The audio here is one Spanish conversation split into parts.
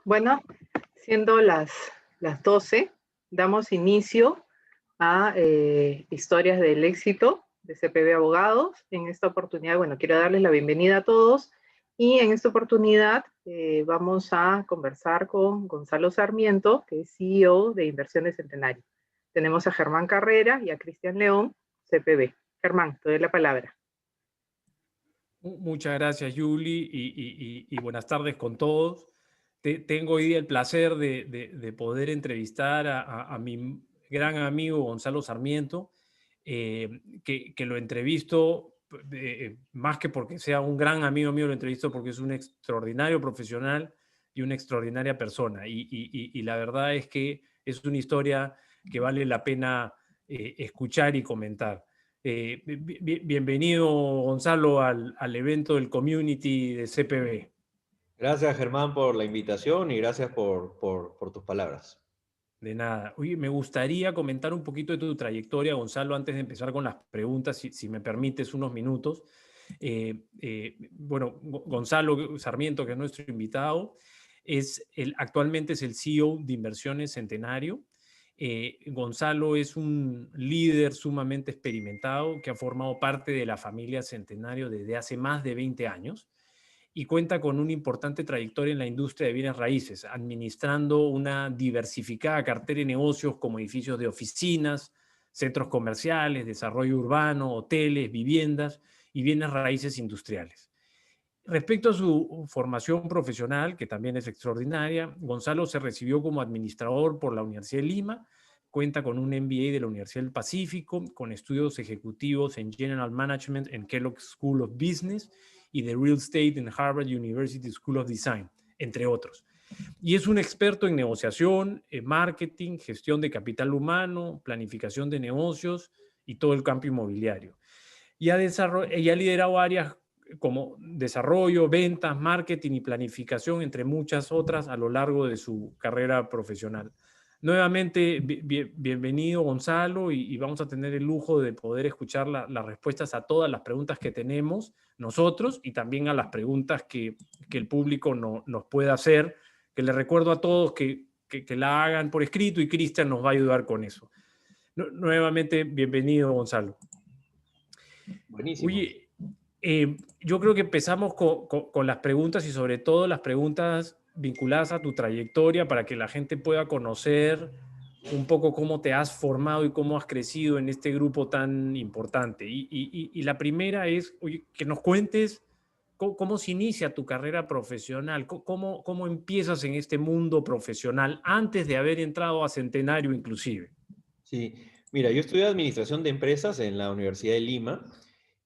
Bueno, siendo las 12, damos inicio a Historias del Éxito de CPB Abogados. En esta oportunidad, bueno, quiero darles la bienvenida a todos y en esta oportunidad vamos a conversar con Gonzalo Sarmiento, que es CEO de Inversiones Centenario. Tenemos a Germán Carrera y a Cristian León, CPB. Germán, te doy la palabra. Muchas gracias, Yuli, y buenas tardes con todos. Tengo hoy día el placer de poder entrevistar a mi gran amigo Gonzalo Sarmiento, que lo entrevisto, más que porque sea un gran amigo mío, lo entrevisto porque es un extraordinario profesional y una extraordinaria persona. Y la verdad es que es una historia que vale la pena escuchar y comentar. Bienvenido, Gonzalo, al evento del community de CPB. Gracias, Germán, por la invitación y gracias por tus palabras. De nada. Oye, me gustaría comentar un poquito de tu trayectoria, Gonzalo, antes de empezar con las preguntas, si me permites unos minutos. Bueno, Gonzalo Sarmiento, que es nuestro invitado, actualmente es el CEO de Inversiones Centenario. Gonzalo es un líder sumamente experimentado que ha formado parte de la familia Centenario desde hace más de 20 años y cuenta con una importante trayectoria en la industria de bienes raíces, administrando una diversificada cartera de negocios como edificios de oficinas, centros comerciales, desarrollo urbano, hoteles, viviendas y bienes raíces industriales. Respecto a su formación profesional, que también es extraordinaria, Gonzalo se recibió como administrador por la Universidad de Lima, cuenta con un MBA de la Universidad del Pacífico, con estudios ejecutivos en General Management en Kellogg School of Business y de Real Estate en Harvard University School of Design, entre otros. Y es un experto en negociación, marketing, gestión de capital humano, planificación de negocios y todo el campo inmobiliario. Y ha liderado áreas como desarrollo, ventas, marketing y planificación, entre muchas otras, a lo largo de su carrera profesional. Nuevamente, bienvenido, Gonzalo, y vamos a tener el lujo de poder escuchar las respuestas a todas las preguntas que tenemos nosotros y también a las preguntas que el público nos pueda hacer, que les recuerdo a todos que la hagan por escrito y Cristian nos va a ayudar con eso. Nuevamente, bienvenido, Gonzalo. Buenísimo. Oye, yo creo que empezamos con las preguntas y sobre todo las preguntas vinculadas a tu trayectoria para que la gente pueda conocer un poco cómo te has formado y cómo has crecido en este grupo tan importante. Y la primera es, oye, que nos cuentes cómo se inicia tu carrera profesional, cómo empiezas en este mundo profesional antes de haber entrado a Centenario inclusive. Sí, mira, yo estudié Administración de Empresas en la Universidad de Lima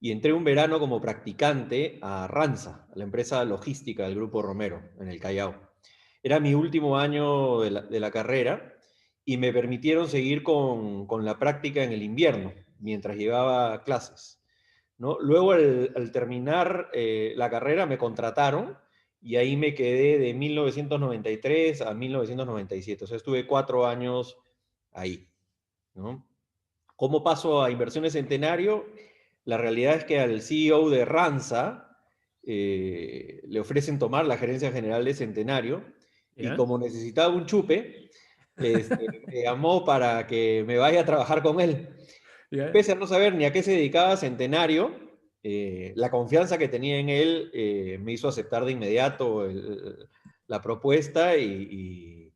y entré un verano como practicante a Ranza, a la empresa logística del Grupo Romero, en el Callao. Era mi último año de la carrera y me permitieron seguir con la práctica en el invierno, mientras llevaba clases, ¿no? Luego, al terminar la carrera, me contrataron y ahí me quedé de 1993 a 1997. O sea, estuve 4 años ahí, ¿no? ¿Cómo paso a Inversiones Centenario? La realidad es que al CEO de Ranza le ofrecen tomar la gerencia general de Centenario y ¿Ya? como necesitaba un chupe, me llamó para que me vaya a trabajar con él. ¿Ya? Pese a no saber ni a qué se dedicaba Centenario, la confianza que tenía en él me hizo aceptar de inmediato la propuesta y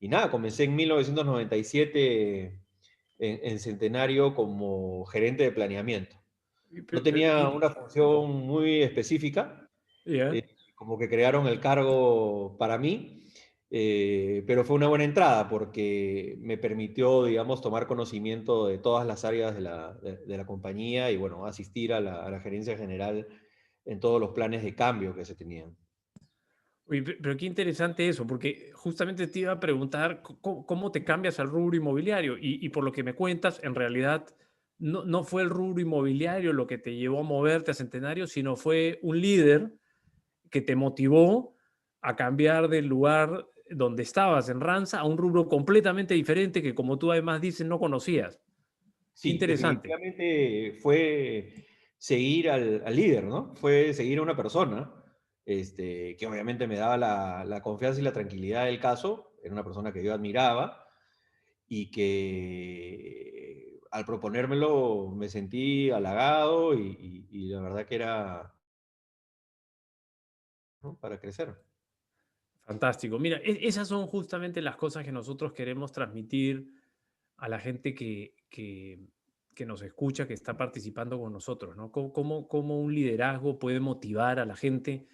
nada, comencé en 1997 en Centenario como gerente de planeamiento. No tenía una función muy específica, ¿Ya? como que crearon el cargo para mí, pero fue una buena entrada porque me permitió, digamos, tomar conocimiento de todas las áreas de la compañía y, bueno, asistir a la gerencia general en todos los planes de cambio que se tenían. Oye, pero qué interesante eso, porque justamente te iba a preguntar cómo te cambias al rubro inmobiliario y por lo que me cuentas, en realidad no fue el rubro inmobiliario lo que te llevó a moverte a Centenario, sino fue un líder que te motivó a cambiar del lugar donde estabas en Ranza a un rubro completamente diferente que, como tú además dices, no conocías. Qué Sí, interesante. definitivamente fue seguir al líder, ¿no? Fue seguir a una persona. que obviamente me daba la confianza y la tranquilidad del caso. Era una persona que yo admiraba y que al proponérmelo me sentí halagado y la verdad que era, ¿no?, para crecer. Fantástico. Mira, esas son justamente las cosas que nosotros queremos transmitir a la gente que nos escucha, que está participando con nosotros, ¿no? Cómo un liderazgo puede motivar a la gente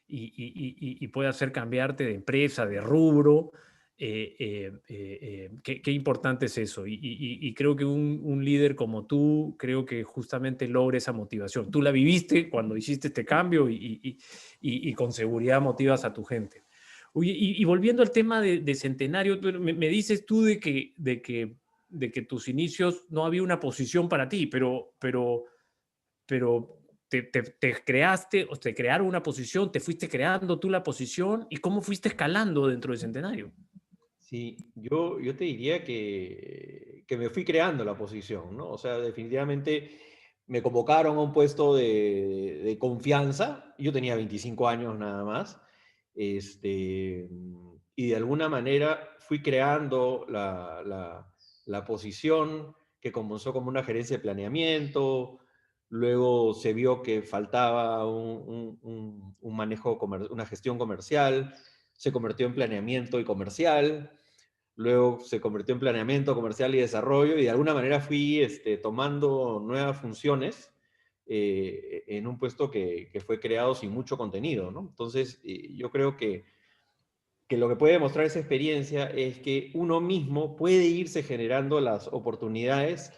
y puede hacer cambiarte de empresa, de rubro. Qué importante es eso. Y creo que un líder como tú, creo que justamente logra esa motivación. Tú la viviste cuando hiciste este cambio y con seguridad motivas a tu gente. Oye, y volviendo al tema de Centenario, me dices tú de que tus inicios no había una posición para ti, pero te creaste o te crearon una posición, te fuiste creando tú la posición y cómo fuiste escalando dentro de Centenario. Sí, yo te diría que me fui creando la posición, ¿no? O sea, definitivamente me convocaron a un puesto de confianza. Yo tenía 25 años nada más. Y de alguna manera fui creando la posición que comenzó como una gerencia de planeamiento. Luego se vio que faltaba un manejo, una gestión comercial. Se convirtió en planeamiento y comercial. Luego se convirtió en planeamiento comercial y desarrollo, y de alguna manera fui tomando nuevas funciones en un puesto que fue creado sin mucho contenido, ¿no? Entonces, yo creo que lo que puede demostrar esa experiencia es que uno mismo puede irse generando las oportunidades,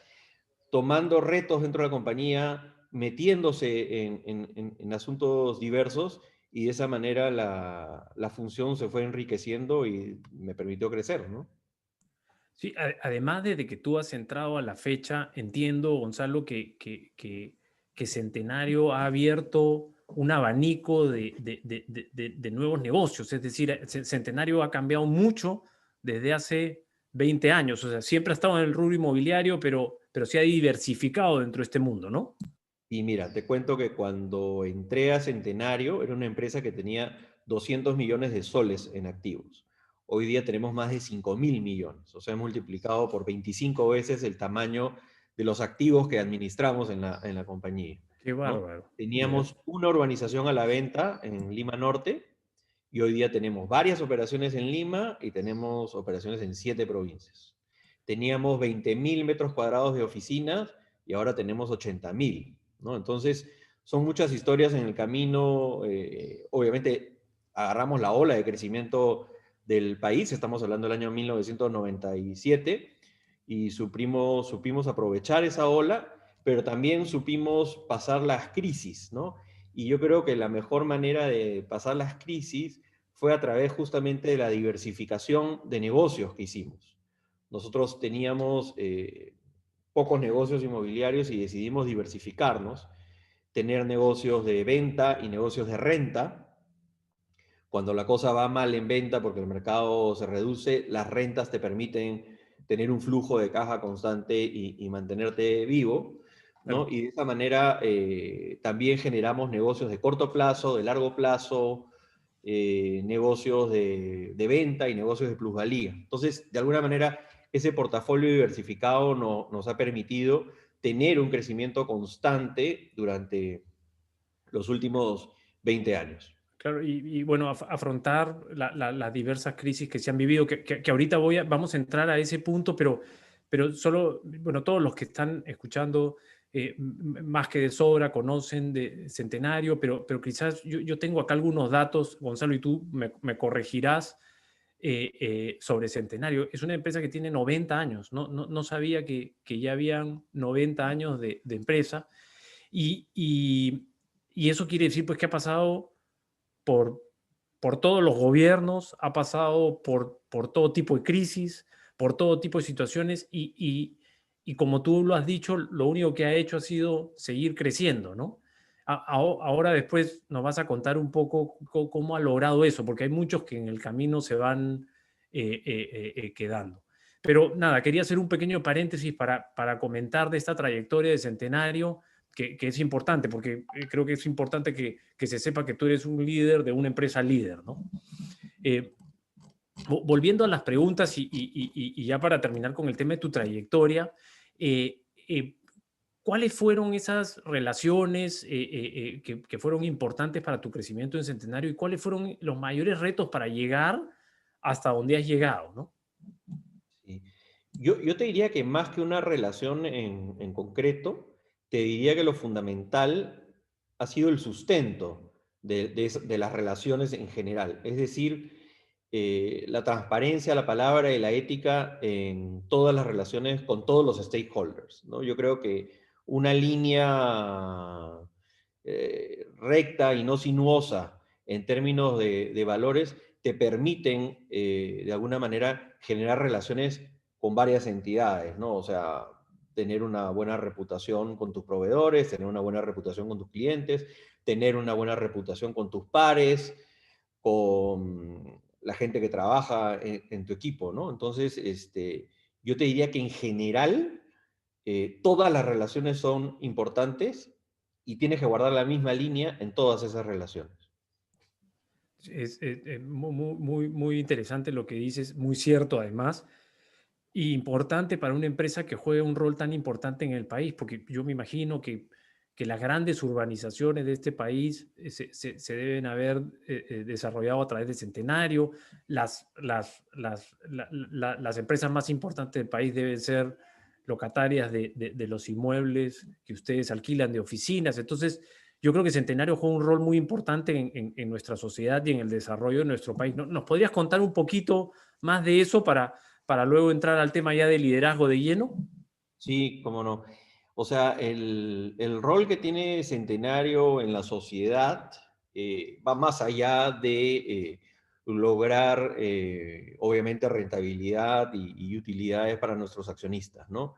tomando retos dentro de la compañía, metiéndose en asuntos diversos, y de esa manera la función se fue enriqueciendo y me permitió crecer, ¿no? Sí, además de que tú has entrado a la fecha, entiendo, Gonzalo, que Centenario ha abierto un abanico de nuevos negocios. Es decir, Centenario ha cambiado mucho desde hace 20 años. O sea, siempre ha estado en el rubro inmobiliario, pero se ha diversificado dentro de este mundo, ¿no? Y mira, te cuento que cuando entré a Centenario era una empresa que tenía 200 millones de soles en activos. Hoy día tenemos más de 5.000 millones, o sea, hemos multiplicado por 25 veces el tamaño de los activos que administramos en la compañía, Qué ¿no? bárbaro. Ya. Teníamos una urbanización a la venta en Lima Norte, y hoy día tenemos varias operaciones en Lima y tenemos operaciones en 7 provincias. Teníamos 20.000 metros cuadrados de oficinas y ahora tenemos 80.000, ¿no? Entonces, son muchas historias en el camino. Obviamente, agarramos la ola de crecimiento del país, estamos hablando del año 1997, y supimos aprovechar esa ola, pero también supimos pasar las crisis, ¿no? Y yo creo que la mejor manera de pasar las crisis fue a través justamente de la diversificación de negocios que hicimos. Nosotros teníamos pocos negocios inmobiliarios y decidimos diversificarnos, tener negocios de venta y negocios de renta. Cuando la cosa va mal en venta porque el mercado se reduce, las rentas te permiten tener un flujo de caja constante y mantenerte vivo, ¿no? Claro. Y de esa manera también generamos negocios de corto plazo, de largo plazo, negocios de venta y negocios de plusvalía. Entonces, de alguna manera, ese portafolio diversificado nos ha permitido tener un crecimiento constante durante los últimos 20 años. Claro, y bueno, afrontar las diversas crisis que se han vivido, que ahorita vamos a entrar a ese punto, pero solo, bueno, todos los que están escuchando, más que de sobra, conocen de Centenario, pero quizás yo tengo acá algunos datos, Gonzalo, y tú me corregirás sobre Centenario. Es una empresa que tiene 90 años, no sabía que ya habían 90 años de empresa, y eso quiere decir pues que ha pasado por, por todos los gobiernos, ha pasado por todo tipo de crisis, por todo tipo de situaciones y como tú lo has dicho, lo único que ha hecho ha sido seguir creciendo, ¿no? Ahora después nos vas a contar un poco cómo ha logrado eso, porque hay muchos que en el camino se van quedando. Pero nada, quería hacer un pequeño paréntesis para comentar de esta trayectoria de Centenario, que es importante, porque creo que es importante que se sepa que tú eres un líder de una empresa líder, ¿no? Volviendo a las preguntas y ya para terminar con el tema de tu trayectoria, ¿cuáles fueron esas relaciones que fueron importantes para tu crecimiento en Centenario y cuáles fueron los mayores retos para llegar hasta donde has llegado, ¿no? Sí. Yo te diría que más que una relación en concreto, te diría que lo fundamental ha sido el sustento de las relaciones en general. Es decir, la transparencia, la palabra y la ética en todas las relaciones con todos los stakeholders, ¿no? Yo creo que una línea recta y no sinuosa en términos de valores te permiten, de alguna manera, generar relaciones con varias entidades, ¿no? O sea, tener una buena reputación con tus proveedores, tener una buena reputación con tus clientes, tener una buena reputación con tus pares, con la gente que trabaja en tu equipo, ¿no? Entonces, yo te diría que en general todas las relaciones son importantes y tienes que guardar la misma línea en todas esas relaciones. Es muy interesante lo que dices, muy cierto además, y importante para una empresa que juegue un rol tan importante en el país, porque yo me imagino que las grandes urbanizaciones de este país se deben haber desarrollado a través de Centenario, las empresas más importantes del país deben ser locatarias de los inmuebles que ustedes alquilan de oficinas, entonces yo creo que Centenario juega un rol muy importante en nuestra sociedad y en el desarrollo de nuestro país. ¿Nos podrías contar un poquito más de eso para luego entrar al tema ya de liderazgo de lleno? Sí, cómo no. O sea, el rol que tiene Centenario en la sociedad va más allá de lograr, obviamente, rentabilidad y utilidades para nuestros accionistas, ¿no?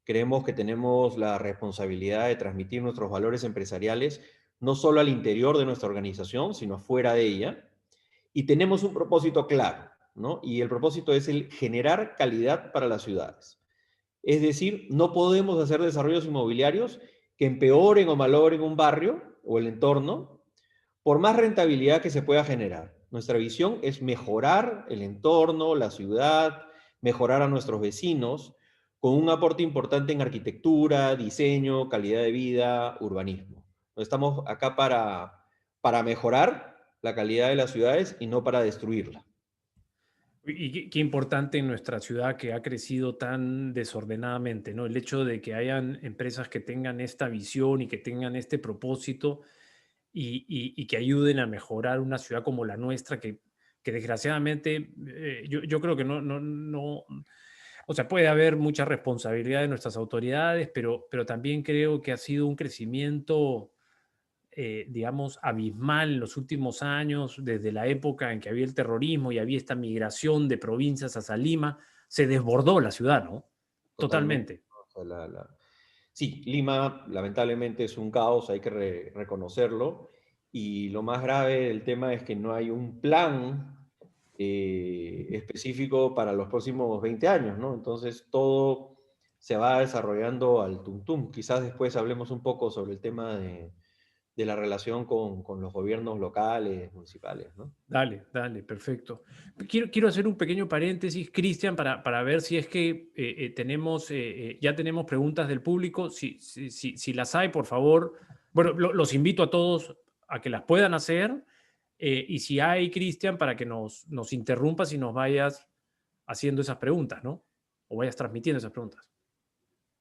Creemos que tenemos la responsabilidad de transmitir nuestros valores empresariales no solo al interior de nuestra organización, sino fuera de ella. Y tenemos un propósito claro, ¿no? Y el propósito es el generar calidad para las ciudades. Es decir, no podemos hacer desarrollos inmobiliarios que empeoren o malogren un barrio o el entorno, por más rentabilidad que se pueda generar. Nuestra visión es mejorar el entorno, la ciudad, mejorar a nuestros vecinos, con un aporte importante en arquitectura, diseño, calidad de vida, urbanismo. Estamos acá para mejorar la calidad de las ciudades y no para destruirla. Y qué importante en nuestra ciudad que ha crecido tan desordenadamente, ¿no? El hecho de que hayan empresas que tengan esta visión y que tengan este propósito y que ayuden a mejorar una ciudad como la nuestra, que desgraciadamente yo creo que no, o sea, puede haber mucha responsabilidad de nuestras autoridades, pero también creo que ha sido un crecimiento digamos, abismal en los últimos años, desde la época en que había el terrorismo y había esta migración de provincias hacia Lima, se desbordó la ciudad, ¿no? Totalmente. Totalmente. O sea, sí, Lima lamentablemente es un caos, hay que reconocerlo. Y lo más grave del tema es que no hay un plan específico para los próximos 20 años, ¿no? Entonces todo se va desarrollando al tuntum. Quizás después hablemos un poco sobre el tema de la relación con los gobiernos locales, municipales, ¿no? Dale, dale, perfecto. Quiero hacer un pequeño paréntesis, Cristian, para ver si es que ya tenemos preguntas del público. Si las hay, por favor, bueno, los invito a todos a que las puedan hacer. Y si hay, Cristian, para que nos interrumpas y nos vayas haciendo esas preguntas, ¿no? O vayas transmitiendo esas preguntas.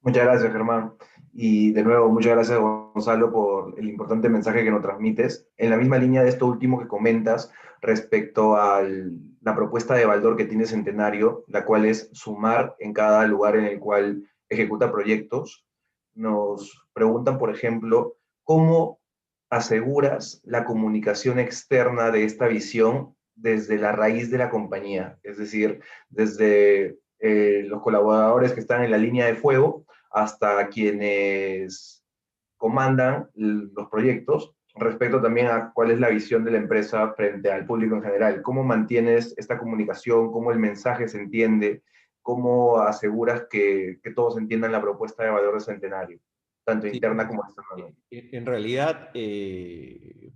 Muchas gracias, Germán. Y de nuevo, muchas gracias, Gonzalo, por el importante mensaje que nos transmites. En la misma línea de esto último que comentas respecto a la propuesta de Baldor que tiene Centenario, la cual es sumar en cada lugar en el cual ejecuta proyectos, nos preguntan, por ejemplo, ¿cómo aseguras la comunicación externa de esta visión desde la raíz de la compañía? Es decir, desde los colaboradores que están en la línea de fuego hasta quienes comandan los proyectos, respecto también a cuál es la visión de la empresa frente al público en general. ¿Cómo mantienes esta comunicación? ¿Cómo el mensaje se entiende? ¿Cómo aseguras que todos entiendan la propuesta de valor de Centenario? tanto Sí, interna como externamente. en realidad,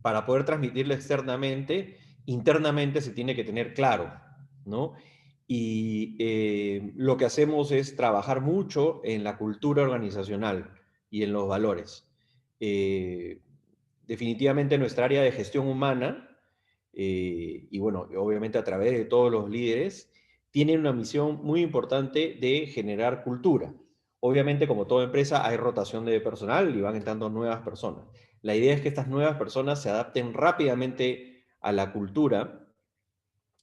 para poder transmitirlo externamente, internamente se tiene que tener claro, ¿no? Y lo que hacemos es trabajar mucho en la cultura organizacional y en los valores. Eh, Definitivamente nuestra área de gestión humana, y bueno, obviamente a través de todos los líderes, tienen una misión muy importante de generar cultura. Obviamente, como toda empresa, hay rotación de personal y van entrando nuevas personas. La idea es que estas nuevas personas se adapten rápidamente a la cultura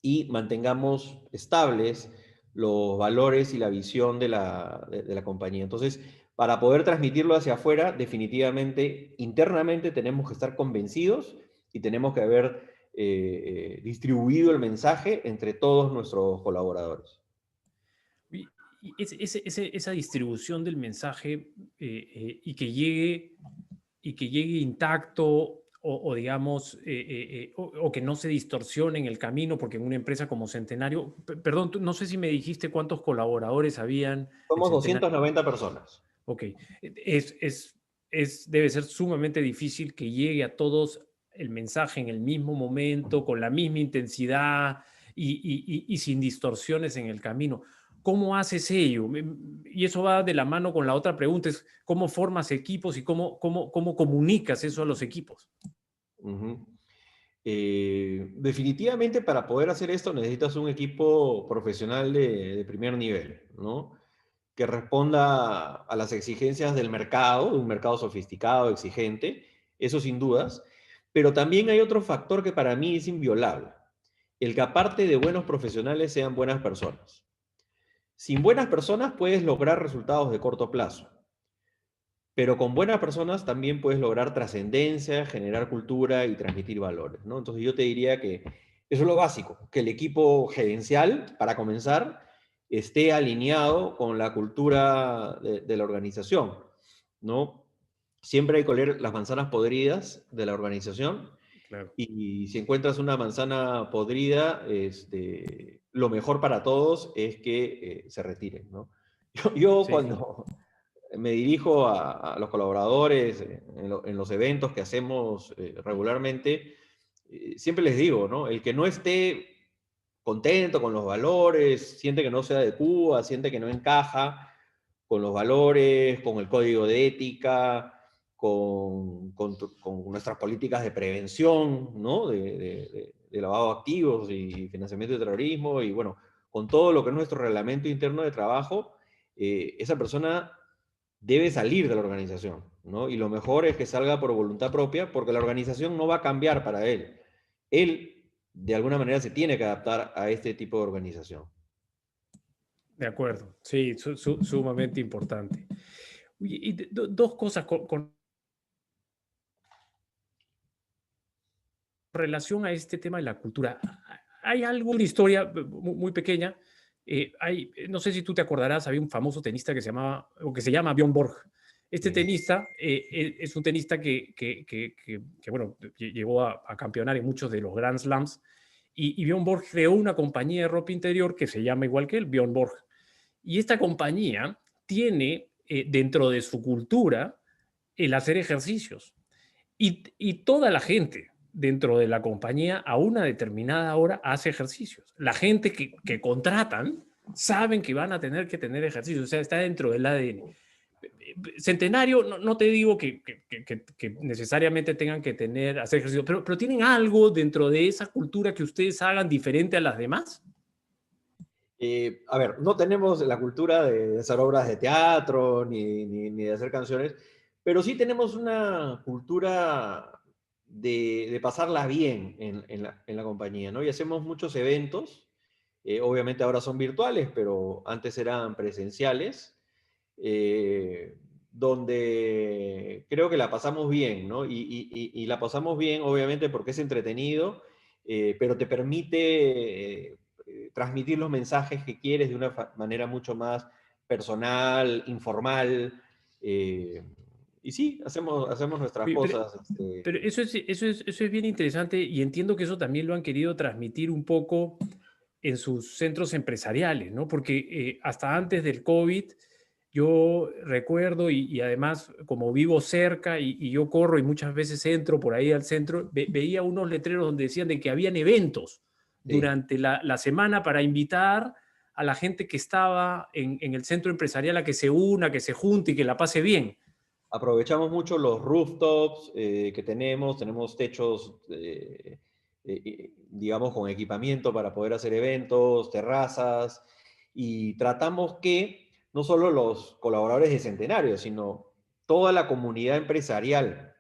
y mantengamos estables los valores y la visión de la compañía. Entonces, para poder transmitirlo hacia afuera, definitivamente, internamente tenemos que estar convencidos y tenemos que haber distribuido el mensaje entre todos nuestros colaboradores. Y esa distribución del mensaje y que llegue intacto o digamos, o que no se distorsione en el camino, porque en una empresa como Centenario, perdón, no sé si me dijiste cuántos colaboradores habían en Somos Centenario. 290 personas. Ok, debe ser sumamente difícil que llegue a todos el mensaje en el mismo momento, con la misma intensidad y sin distorsiones en el camino. ¿Cómo haces ello? Y eso va de la mano con la otra pregunta, es cómo formas equipos y cómo comunicas eso a los equipos. Uh-huh. Definitivamente para poder hacer esto necesitas un equipo profesional de primer nivel, ¿no? Que responda a las exigencias del mercado, de un mercado sofisticado, exigente, eso sin dudas, pero también hay otro factor que para mí es inviolable, el que aparte de buenos profesionales sean buenas personas. Sin buenas personas puedes lograr resultados de corto plazo, pero con buenas personas también puedes lograr trascendencia, generar cultura y transmitir valores, ¿no? Entonces yo te diría que eso es lo básico, que el equipo gerencial, para comenzar, esté alineado con la cultura de la organización, ¿no? Siempre hay que oler las manzanas podridas de la organización Claro. y si encuentras una manzana podrida, lo mejor para todos es que se retiren, ¿no? Yo Sí, sí. cuando me dirijo a los colaboradores en los eventos que hacemos regularmente, siempre les digo, ¿no? El que no esté contento con los valores, siente que no se adecúa, siente que no encaja con los valores, con el código de ética, con nuestras políticas de prevención, ¿no? De lavado de activos y financiamiento de terrorismo, y bueno, con todo lo que es nuestro reglamento interno de trabajo, esa persona debe salir de la organización, ¿no? Y lo mejor es que salga por voluntad propia, porque la organización no va a cambiar para él. Él, de alguna manera, se tiene que adaptar a este tipo de organización. De acuerdo, sí, sumamente importante. Oye, y dos cosas con relación a este tema de la cultura. Hay alguna historia muy pequeña. No sé si tú te acordarás, había un famoso tenista que se llamaba, o que se llama Bjorn Borg. Este tenista es un tenista que, bueno, llegó a campeonar en muchos de los Grand Slams. Y Bjorn Borg creó una compañía de ropa interior que se llama igual que él, Bjorn Borg. Y esta compañía tiene dentro de su cultura el hacer ejercicios. Y toda la gente dentro de la compañía a una determinada hora hace ejercicios. La gente que contratan saben que van a tener que tener ejercicios, o sea, está dentro del ADN. Centenario, no te digo que necesariamente tengan que hacer ejercicio, pero ¿tienen algo dentro de esa cultura que ustedes hagan diferente a las demás? A ver, no tenemos la cultura de hacer obras de teatro ni de hacer canciones, pero sí tenemos una cultura de pasarla bien en la compañía, ¿no? Y hacemos muchos eventos, obviamente ahora son virtuales, pero antes eran presenciales, donde creo que la pasamos bien, ¿no? Y la pasamos bien, obviamente, porque es entretenido, pero te permite transmitir los mensajes que quieres de una manera mucho más personal, informal. Y sí, hacemos nuestras Oye, cosas. pero eso es bien interesante y entiendo que eso también lo han querido transmitir un poco en sus centros empresariales, ¿no? Porque hasta antes del COVID, Yo recuerdo, y además como vivo cerca y yo corro y muchas veces entro por ahí al centro, veía unos letreros donde decían de que habían eventos Sí. durante la semana para invitar a la gente que estaba en el centro empresarial a que se una, que se junte y que la pase bien. Aprovechamos mucho los rooftops que tenemos techos, digamos, con equipamiento para poder hacer eventos, terrazas, y tratamos que no solo los colaboradores de Centenario, sino toda la comunidad empresarial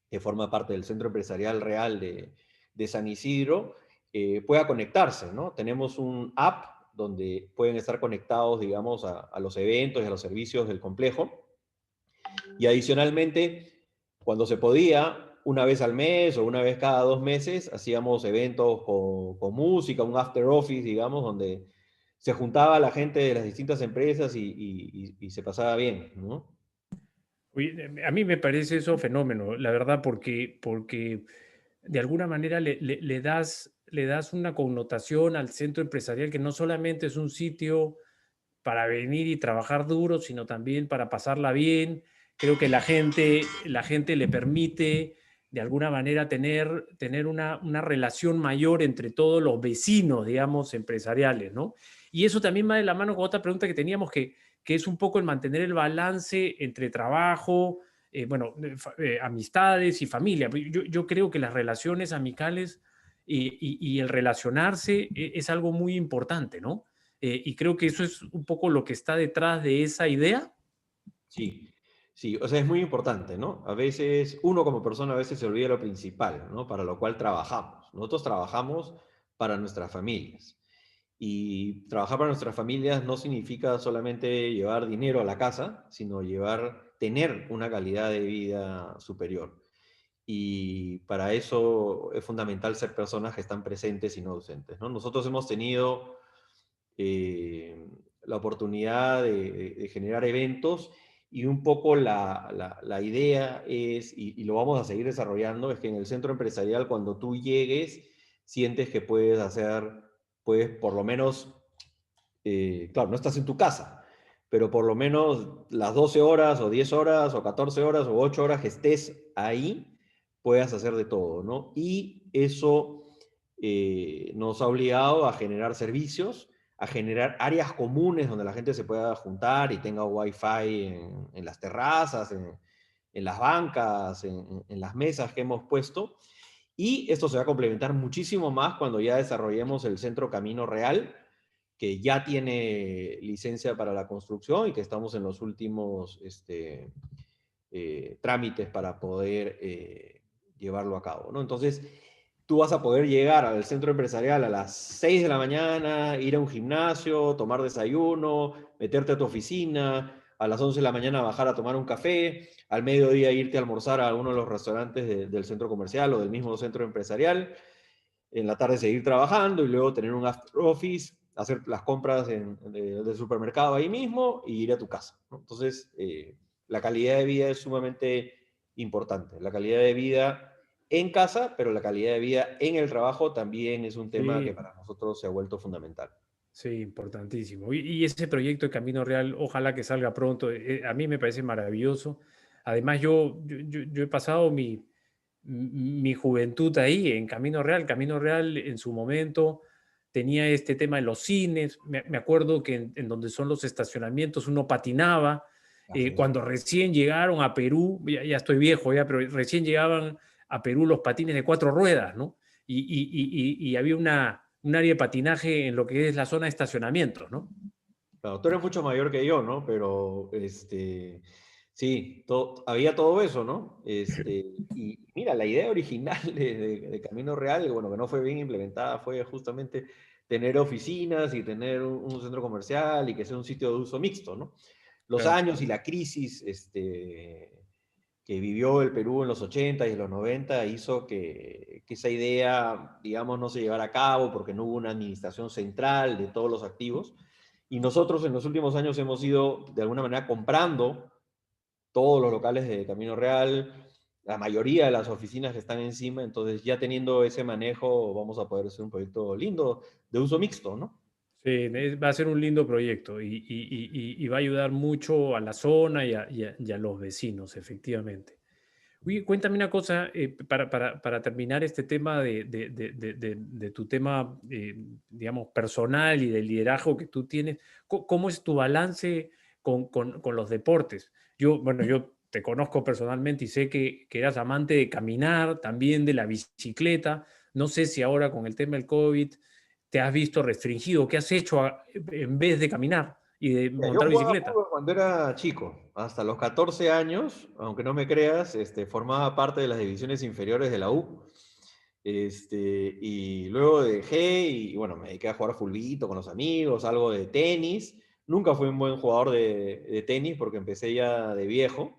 que forma parte del Centro Empresarial Real de San Isidro pueda conectarse, ¿no? Tenemos un app donde pueden estar conectados, digamos, a los eventos y a los servicios del complejo. Y adicionalmente, cuando se podía, una vez al mes o una vez cada 2 meses, hacíamos eventos con música, un after office, digamos, donde se juntaba la gente de las distintas empresas y se pasaba bien, ¿no? Oye, a mí me parece eso fenómeno, la verdad, porque de alguna manera le das una connotación al centro empresarial que no solamente es un sitio para venir y trabajar duro, sino también para pasarla bien. Creo que la gente le permite de alguna manera tener una relación mayor entre todos los vecinos, digamos, empresariales, ¿no? Y eso también va de la mano con otra pregunta que teníamos, que es un poco el mantener el balance entre trabajo, bueno, amistades y familia. Yo creo que las relaciones amicales y el relacionarse es algo muy importante, ¿no? Y creo que eso es un poco lo que está detrás de esa idea. Sí, sí, o sea, es muy importante, ¿no? A veces, uno como persona a veces se olvida lo principal, ¿no? Para lo cual trabajamos. Nosotros trabajamos para nuestras familias. Y trabajar para nuestras familias no significa solamente llevar dinero a la casa, sino tener una calidad de vida superior. Y para eso es fundamental ser personas que están presentes y no ausentes, ¿no? Nosotros hemos tenido eh, la oportunidad de generar eventos y un poco la idea es, y lo vamos a seguir desarrollando, es que en el centro empresarial cuando tú llegues sientes que puedes por lo menos, claro, no estás en tu casa, pero por lo menos las 12 horas o 10 horas o 14 horas o 8 horas que estés ahí, puedas hacer de todo, ¿no? Y eso nos ha obligado a generar servicios, a generar áreas comunes donde la gente se pueda juntar y tenga wifi en las terrazas, en las bancas, en las mesas que hemos puesto. Y esto se va a complementar muchísimo más cuando ya desarrollemos el Centro Camino Real, que ya tiene licencia para la construcción y que estamos en los últimos trámites para poder llevarlo a cabo, ¿no? Entonces, tú vas a poder llegar al centro empresarial a las 6 de la mañana, ir a un gimnasio, tomar desayuno, meterte a tu oficina, a las 11 de la mañana bajar a tomar un café, al mediodía irte a almorzar a uno de los restaurantes del centro comercial o del mismo centro empresarial, en la tarde seguir trabajando y luego tener un after office, hacer las compras del supermercado ahí mismo y ir a tu casa, ¿no? Entonces, la calidad de vida es sumamente importante. La calidad de vida en casa, pero la calidad de vida en el trabajo también es un tema que Sí, para nosotros se ha vuelto fundamental. sí, importantísimo. Y ese proyecto de Camino Real, ojalá que salga pronto. A mí me parece maravilloso. Además, yo he pasado mi juventud ahí en Camino Real. Camino Real en su momento tenía este tema de los cines. Me acuerdo que en donde son los estacionamientos uno patinaba. Así es. Cuando recién llegaron a Perú, ya estoy viejo ya, pero recién llegaban a Perú los patines de 4 ruedas, ¿no? Y había un área de patinaje en lo que es la zona de estacionamientos, ¿no? Claro, tú eres mucho mayor que yo, ¿no? Pero sí, había todo eso, ¿no? Y mira, la idea original de Camino Real, bueno, que no fue bien implementada, fue justamente tener oficinas y tener un centro comercial y que sea un sitio de uso mixto, ¿no? Los Claro. años y la crisis que vivió el Perú en los 80 y en los 90 hizo que esa idea, digamos, no se llevara a cabo porque no hubo una administración central de todos los activos. Y nosotros en los últimos años hemos ido, de alguna manera, comprando todos los locales de Camino Real, la mayoría de las oficinas que están encima, entonces ya teniendo ese manejo vamos a poder hacer un proyecto lindo de uso mixto, ¿no? Sí, va a ser un lindo proyecto y va a ayudar mucho a la zona y a los vecinos, efectivamente. Oye, cuéntame una cosa, para terminar este tema de tu tema, digamos, personal y del liderazgo que tú tienes. ¿Cómo es tu balance con los deportes? Bueno, yo te conozco personalmente y sé que eras amante de caminar, también de la bicicleta. No sé si ahora con el tema del COVID te has visto restringido. ¿Qué has hecho en vez de caminar y de Mira, yo montar jugaba bicicleta? fútbol cuando era chico, hasta los 14 años, aunque no me creas, formaba parte de las divisiones inferiores de la U. Y luego dejé y bueno, me dediqué a jugar fulbito con los amigos, algo de tenis. Nunca fui un buen jugador de tenis porque empecé ya de viejo.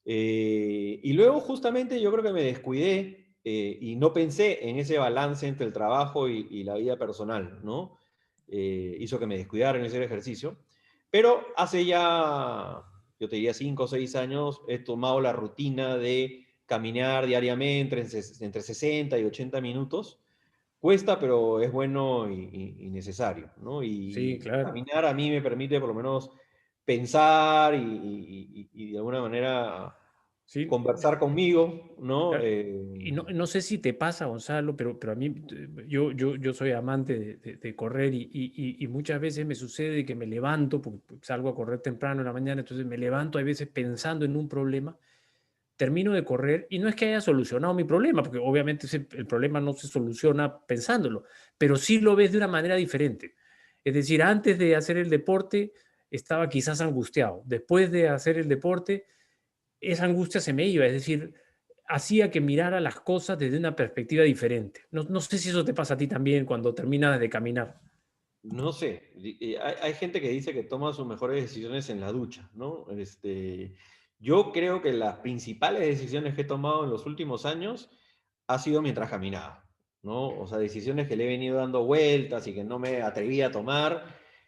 Y luego justamente yo creo que me descuidé y no pensé en ese balance entre el trabajo y la vida personal, ¿no? Hizo que me descuidara en ese ejercicio. Pero hace ya, yo te diría 5 o 6 años, he tomado la rutina de caminar diariamente entre 60 y 80 minutos. Cuesta, pero es bueno y necesario, ¿no? Sí, Y claro. caminar a mí me permite por lo menos pensar y de alguna manera Sí, conversar conmigo, ¿no? claro. Y no sé si te pasa, Gonzalo, pero a mí, yo soy amante de correr y muchas veces me sucede que me levanto, porque salgo a correr temprano en la mañana, entonces me levanto a veces pensando en un problema, termino de correr y no es que haya solucionado mi problema, porque obviamente el problema no se soluciona pensándolo, pero sí lo ves de una manera diferente. Es decir, antes de hacer el deporte estaba quizás angustiado, después de hacer el deporte esa angustia se me iba, es decir, hacía que mirara las cosas desde una perspectiva diferente. No sé si eso te pasa a ti también cuando terminas de caminar. No sé, hay gente que dice que toma sus mejores decisiones en la ducha, ¿no? Yo creo que las principales decisiones que he tomado en los últimos años ha sido mientras caminaba, ¿no? O sea, decisiones que le he venido dando vueltas y que no me atreví a tomar,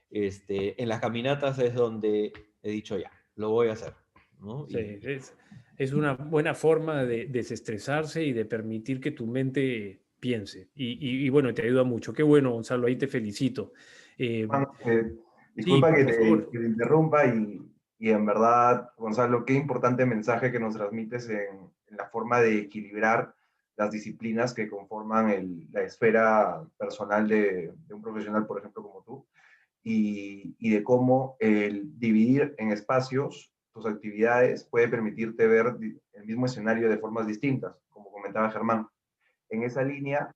en las caminatas es donde he dicho ya, lo voy a hacer, ¿no? Sí, es una buena forma de desestresarse y de permitir que tu mente piense. Y bueno, te ayuda mucho. Qué bueno, Gonzalo, ahí te felicito. Eh, Hermano, sí, disculpa que por favor. que te interrumpa y en verdad, Gonzalo, qué importante mensaje que nos transmites en la forma de equilibrar las disciplinas que conforman la esfera personal de un profesional, por ejemplo, como tú, y de cómo el dividir en espacios tus actividades puede permitirte ver el mismo escenario de formas distintas, como comentaba Germán. En esa línea,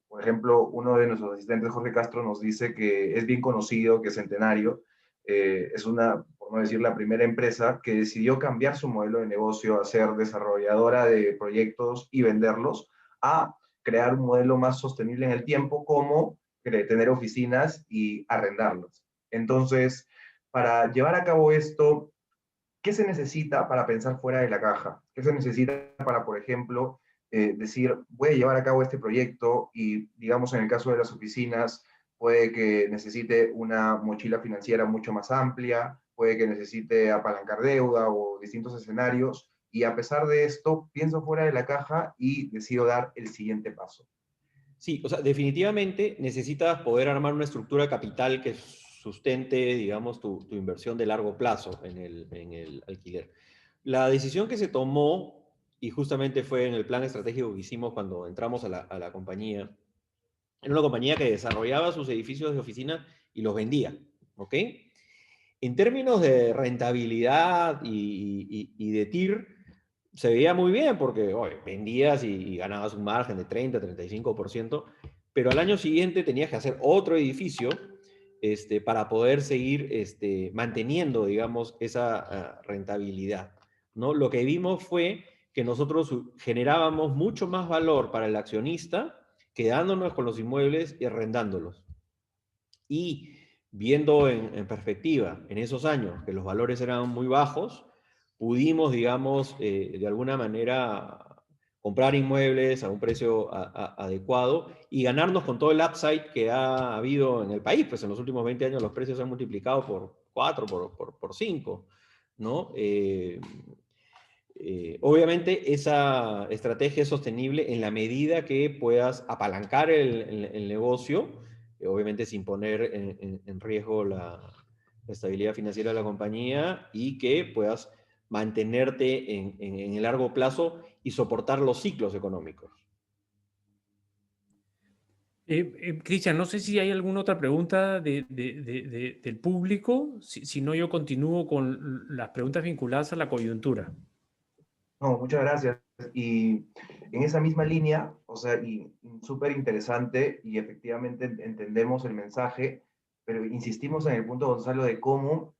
por ejemplo, uno de nuestros asistentes, Jorge Castro, nos dice que es bien conocido que Centenario es una, por no decir la primera empresa, que decidió cambiar su modelo de negocio a ser desarrolladora de proyectos y venderlos, a crear un modelo más sostenible en el tiempo, como tener oficinas y arrendarlas. Entonces, para llevar a cabo esto, ¿qué se necesita para pensar fuera de la caja? ¿Qué se necesita para, por ejemplo, decir, voy a llevar a cabo este proyecto y, digamos, en el caso de las oficinas, puede que necesite una mochila financiera mucho más amplia, puede que necesite apalancar deuda o distintos escenarios, y a pesar de esto, pienso fuera de la caja y decido dar el siguiente paso? Sí, o sea, definitivamente necesitas poder armar una estructura de capital que sustente, digamos, tu inversión de largo plazo en el alquiler. La decisión que se tomó, y justamente fue en el plan estratégico que hicimos cuando entramos a la compañía, era una compañía que desarrollaba sus edificios de oficina y los vendía, ¿ok? En términos de rentabilidad y de TIR, se veía muy bien porque oye, vendías y ganabas un margen de 30-35%, pero al año siguiente tenías que hacer otro edificio para poder seguir manteniendo, digamos, esa rentabilidad, ¿no? Lo que vimos fue que nosotros generábamos mucho más valor para el accionista quedándonos con los inmuebles y arrendándolos. Y viendo en perspectiva, en esos años que los valores eran muy bajos, pudimos, digamos, de alguna manera comprar inmuebles a un precio adecuado y ganarnos con todo el upside que ha habido en el país. Pues en los últimos 20 años los precios se han multiplicado por 4, por 5, ¿no? Obviamente esa estrategia es sostenible en la medida que puedas apalancar el negocio obviamente sin poner en riesgo la estabilidad financiera de la compañía, y que puedas mantenerte en el largo plazo y soportar los ciclos económicos. Cristian, no sé si hay alguna otra pregunta del público. Si no, yo continúo con las preguntas vinculadas a la coyuntura. No, muchas gracias. Y en esa misma línea, o sea, y súper interesante, y efectivamente entendemos el mensaje, pero insistimos en el punto, Gonzalo, de cómo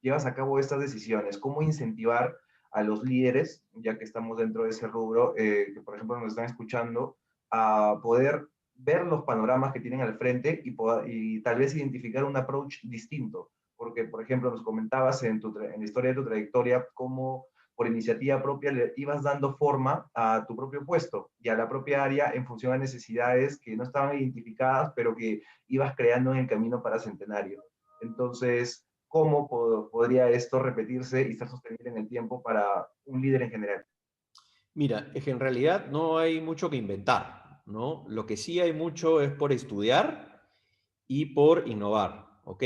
llevas a cabo estas decisiones, cómo incentivar a los líderes, ya que estamos dentro de ese rubro, que por ejemplo nos están escuchando, a poder ver los panoramas que tienen al frente y tal vez identificar un approach distinto. Porque, por ejemplo, nos comentabas en la historia de tu trayectoria cómo por iniciativa propia le ibas dando forma a tu propio puesto y a la propia área en función a necesidades que no estaban identificadas, pero que ibas creando en el camino para Centenario. Entonces, ¿cómo podría esto repetirse y estar sostenible en el tiempo para un líder en general? Mira, es que en realidad no hay mucho que inventar, ¿no? Lo que sí hay mucho es por estudiar y por innovar, ¿ok?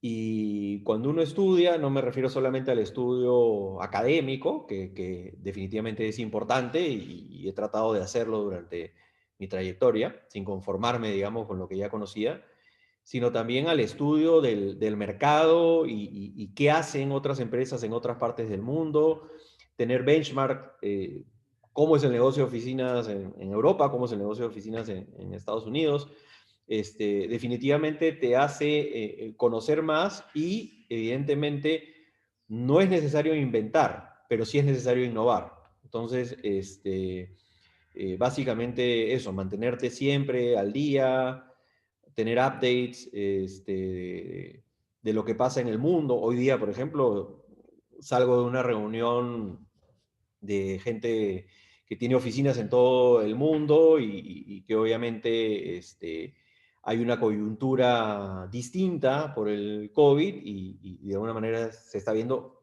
Y cuando uno estudia, no me refiero solamente al estudio académico, que definitivamente es importante y he tratado de hacerlo durante mi trayectoria, sin conformarme, digamos, con lo que ya conocía, sino también al estudio del mercado y qué hacen otras empresas en otras partes del mundo, tener benchmark, cómo es el negocio de oficinas en Europa, cómo es el negocio de oficinas en Estados Unidos. Definitivamente te hace conocer más y evidentemente no es necesario inventar, pero sí es necesario innovar. Entonces, básicamente eso, mantenerte siempre al día, tener updates de lo que pasa en el mundo. Hoy día, por ejemplo, salgo de una reunión de gente que tiene oficinas en todo el mundo y que obviamente hay una coyuntura distinta por el COVID y de alguna manera se está viendo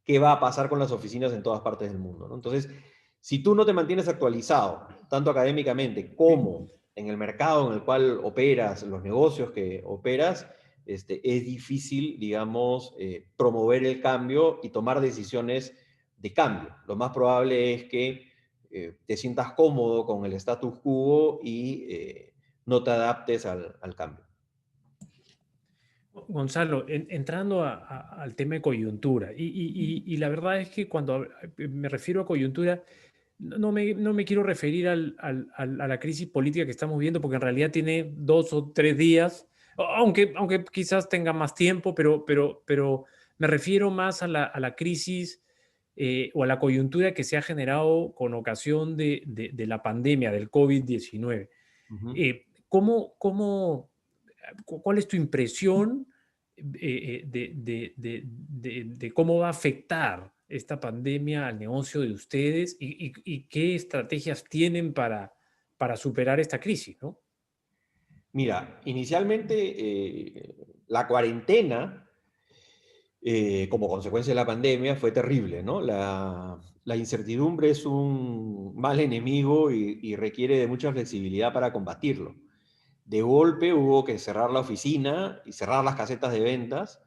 qué va a pasar con las oficinas en todas partes del mundo, ¿no? Entonces, si tú no te mantienes actualizado, tanto académicamente como en el mercado en el cual operas, los negocios que operas, es difícil, digamos, promover el cambio y tomar decisiones de cambio. Lo más probable es que te sientas cómodo con el status quo y no te adaptes al cambio. Gonzalo, entrando al tema de coyuntura, y la verdad es que cuando me refiero a coyuntura, no me quiero referir a la crisis política que estamos viendo, porque en realidad tiene 2 o 3 días, aunque quizás tenga más tiempo, pero me refiero más a la crisis o a la coyuntura que se ha generado con ocasión de la pandemia del COVID-19. Uh-huh. ¿Cuál es tu impresión de cómo va a afectar esta pandemia al negocio de ustedes y qué estrategias tienen para superar esta crisis, ¿no? Mira, inicialmente la cuarentena, como consecuencia de la pandemia, fue terrible, ¿no? La incertidumbre es un mal enemigo y requiere de mucha flexibilidad para combatirlo. De golpe hubo que cerrar la oficina y cerrar las casetas de ventas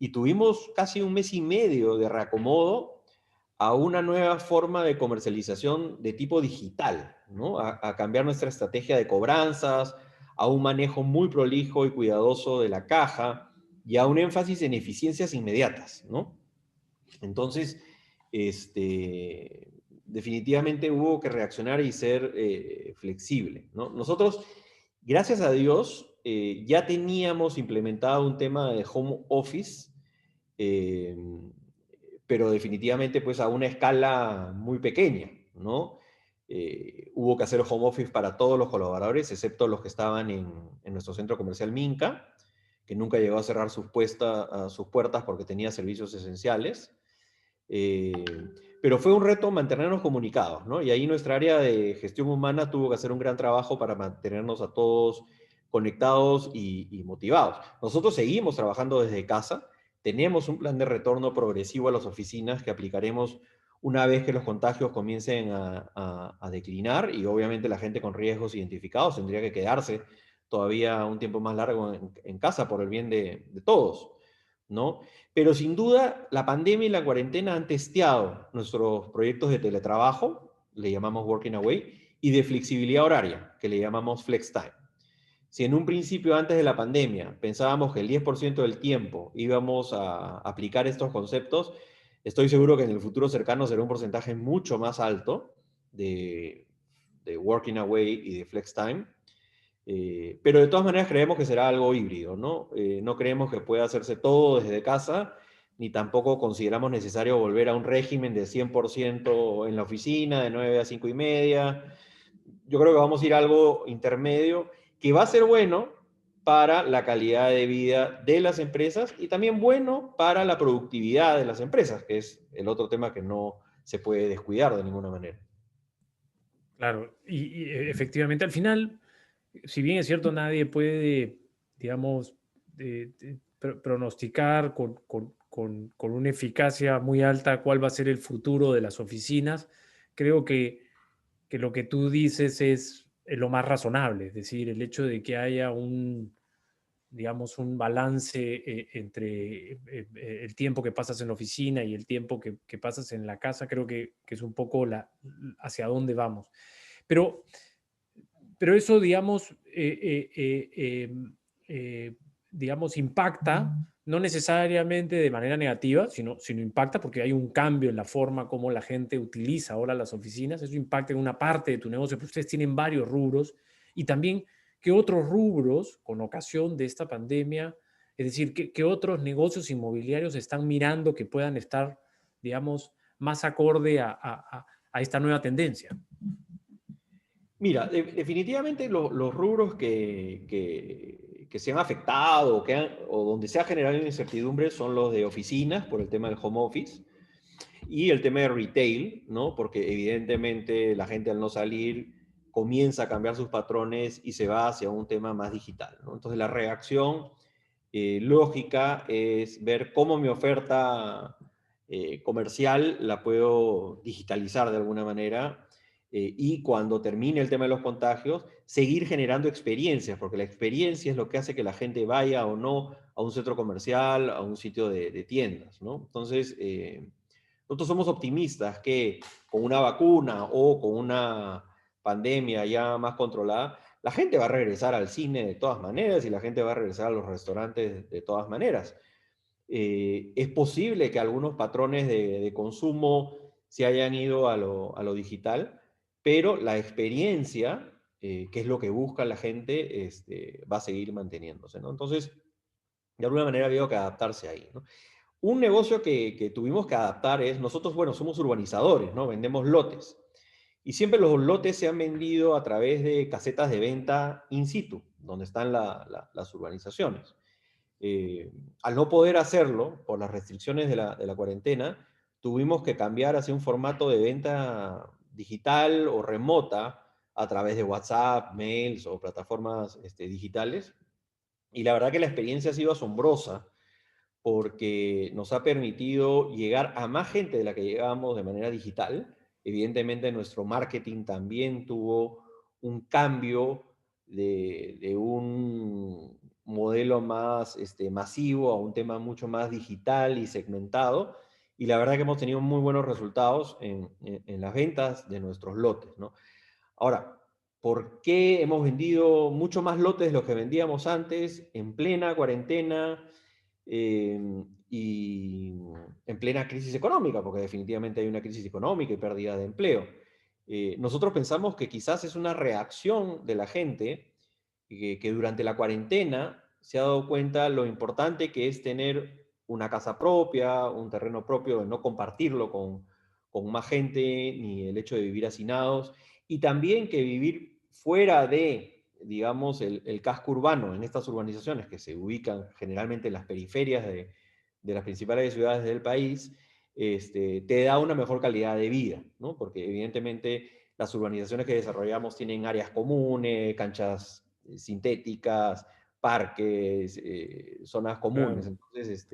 y tuvimos casi 1 mes y medio de reacomodo a una nueva forma de comercialización de tipo digital, ¿no? A cambiar nuestra estrategia de cobranzas, a un manejo muy prolijo y cuidadoso de la caja y a un énfasis en eficiencias inmediatas, ¿no? Entonces, definitivamente hubo que reaccionar y ser flexible, ¿no? Nosotros, gracias a Dios, ya teníamos implementado un tema de home office, eh, pero definitivamente pues a una escala muy pequeña, ¿no? Hubo que hacer home office para todos los colaboradores, excepto los que estaban en nuestro centro comercial Minca, que nunca llegó a cerrar sus puertas porque tenía servicios esenciales. Pero fue un reto mantenernos comunicados, ¿no? Y ahí nuestra área de gestión humana tuvo que hacer un gran trabajo para mantenernos a todos conectados y motivados. Nosotros seguimos trabajando desde casa, tenemos un plan de retorno progresivo a las oficinas que aplicaremos una vez que los contagios comiencen a declinar y obviamente la gente con riesgos identificados tendría que quedarse todavía un tiempo más largo en casa por el bien de todos, ¿no? Pero sin duda, la pandemia y la cuarentena han testeado nuestros proyectos de teletrabajo, le llamamos Working Away, y de flexibilidad horaria, que le llamamos Flex Time. Si en un principio, antes de la pandemia, pensábamos que el 10% del tiempo íbamos a aplicar estos conceptos, estoy seguro que en el futuro cercano será un porcentaje mucho más alto de Working Away y de Flex Time. Pero de todas maneras creemos que será algo híbrido, ¿no? No creemos que pueda hacerse todo desde casa, ni tampoco consideramos necesario volver a un régimen de 100% en la oficina, de 9 a 5 y media. Yo creo que vamos a ir a algo intermedio, que va a ser bueno para la calidad de vida de las empresas y también bueno para la productividad de las empresas, que es el otro tema que no se puede descuidar de ninguna manera. Claro, y efectivamente al final, si bien es cierto, nadie puede, digamos, pronosticar con una eficacia muy alta cuál va a ser el futuro de las oficinas, creo que lo que tú dices es lo más razonable, es decir, el hecho de que haya digamos, un balance entre el tiempo que pasas en la oficina y el tiempo que pasas en la casa, creo que es un poco hacia dónde vamos. Pero eso, digamos, digamos, impacta, no necesariamente de manera negativa, sino impacta porque hay un cambio en la forma como la gente utiliza ahora las oficinas. Eso impacta en una parte de tu negocio, pero ustedes tienen varios rubros y también qué otros rubros con ocasión de esta pandemia, es decir, qué otros negocios inmobiliarios están mirando que puedan estar, digamos, más acorde a esta nueva tendencia. Mira, definitivamente los rubros que se han afectado o donde se ha generado incertidumbre son los de oficinas por el tema del home office y el tema de retail, ¿no? Porque evidentemente la gente al no salir comienza a cambiar sus patrones y se va hacia un tema más digital, ¿no? Entonces la reacción lógica es ver cómo mi oferta comercial la puedo digitalizar de alguna manera y cuando termine el tema de los contagios, seguir generando experiencias, porque la experiencia es lo que hace que la gente vaya o no a un centro comercial, a un sitio de tiendas, ¿no? Entonces, nosotros somos optimistas que con una vacuna o con una pandemia ya más controlada, la gente va a regresar al cine de todas maneras y la gente va a regresar a los restaurantes de todas maneras. Es posible que algunos patrones de consumo se hayan ido a lo digital, pero la experiencia, que es lo que busca la gente, va a seguir manteniéndose, ¿no? Entonces, de alguna manera había que adaptarse ahí, ¿no? Un negocio que tuvimos que adaptar es, nosotros, bueno, somos urbanizadores, ¿no? Vendemos lotes. Y siempre los lotes se han vendido a través de casetas de venta in situ, donde están las urbanizaciones. Al no poder hacerlo por las restricciones de la cuarentena, tuvimos que cambiar hacia un formato de venta digital o remota a través de WhatsApp, mails o plataformas digitales. Y la verdad que la experiencia ha sido asombrosa porque nos ha permitido llegar a más gente de la que llegábamos de manera digital. Evidentemente nuestro marketing también tuvo un cambio de un modelo más masivo a un tema mucho más digital y segmentado. Y la verdad que hemos tenido muy buenos resultados en las ventas de nuestros lotes, ¿no? Ahora, ¿por qué hemos vendido mucho más lotes de los que vendíamos antes en plena cuarentena y en plena crisis económica? Porque definitivamente hay una crisis económica y pérdida de empleo. Nosotros pensamos que quizás es una reacción de la gente que durante la cuarentena se ha dado cuenta lo importante que es tener una casa propia, un terreno propio, no compartirlo con más gente, ni el hecho de vivir hacinados, y también que vivir fuera de, digamos, el casco urbano, en estas urbanizaciones que se ubican generalmente en las periferias de las principales ciudades del país, te da una mejor calidad de vida, ¿no? Porque evidentemente las urbanizaciones que desarrollamos tienen áreas comunes, canchas sintéticas, parques, zonas comunes. Claro. Entonces,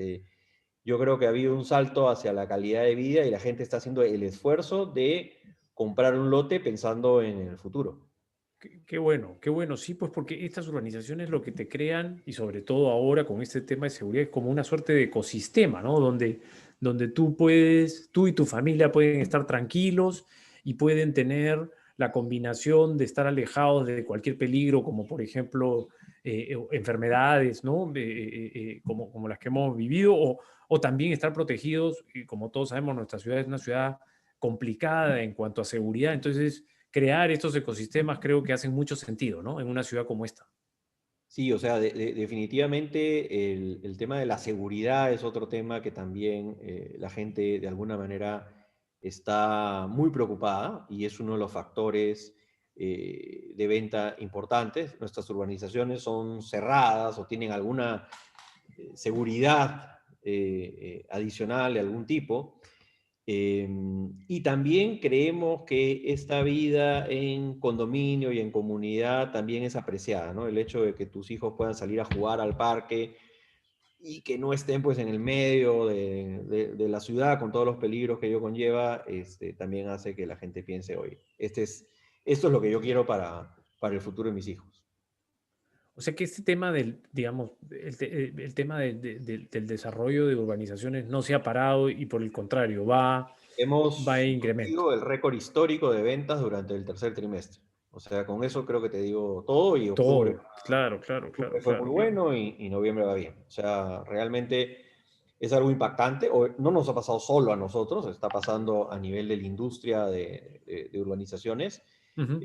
yo creo que ha habido un salto hacia la calidad de vida y la gente está haciendo el esfuerzo de comprar un lote pensando en el futuro. qué bueno, sí, pues porque estas urbanizaciones lo que te crean, y sobre todo ahora con este tema de seguridad, es como una suerte de ecosistema, ¿no? Donde tú y tu familia pueden estar tranquilos y pueden tener la combinación de estar alejados de cualquier peligro, como por ejemplo enfermedades, ¿no? Como las que hemos vivido, o también estar protegidos, y como todos sabemos, nuestra ciudad es una ciudad complicada en cuanto a seguridad, entonces crear estos ecosistemas creo que hacen mucho sentido, ¿no? En una ciudad como esta. Sí, o sea, definitivamente el tema de la seguridad es otro tema que también la gente de alguna manera está muy preocupada y es uno de los factores de venta importantes. Nuestras urbanizaciones son cerradas o tienen alguna seguridad adicional de algún tipo. Y también creemos que esta vida en condominio y en comunidad también es apreciada, ¿no? El hecho de que tus hijos puedan salir a jugar al parque y que no estén pues en el medio de la ciudad con todos los peligros que ello conlleva, también hace que la gente piense, oye, esto es lo que yo quiero para el futuro de mis hijos. O sea que este tema del, digamos, el tema del desarrollo de urbanizaciones no se ha parado y por el contrario, va Hemos en incremento. batido el récord histórico de ventas durante el tercer trimestre. O sea, con eso creo que te digo todo y octubre. Todo, claro, claro, claro, Octubre fue muy claro, claro. bueno y noviembre va bien. O sea, realmente es algo impactante. No nos ha pasado solo a nosotros, está pasando a nivel de la industria de urbanizaciones, Ujú.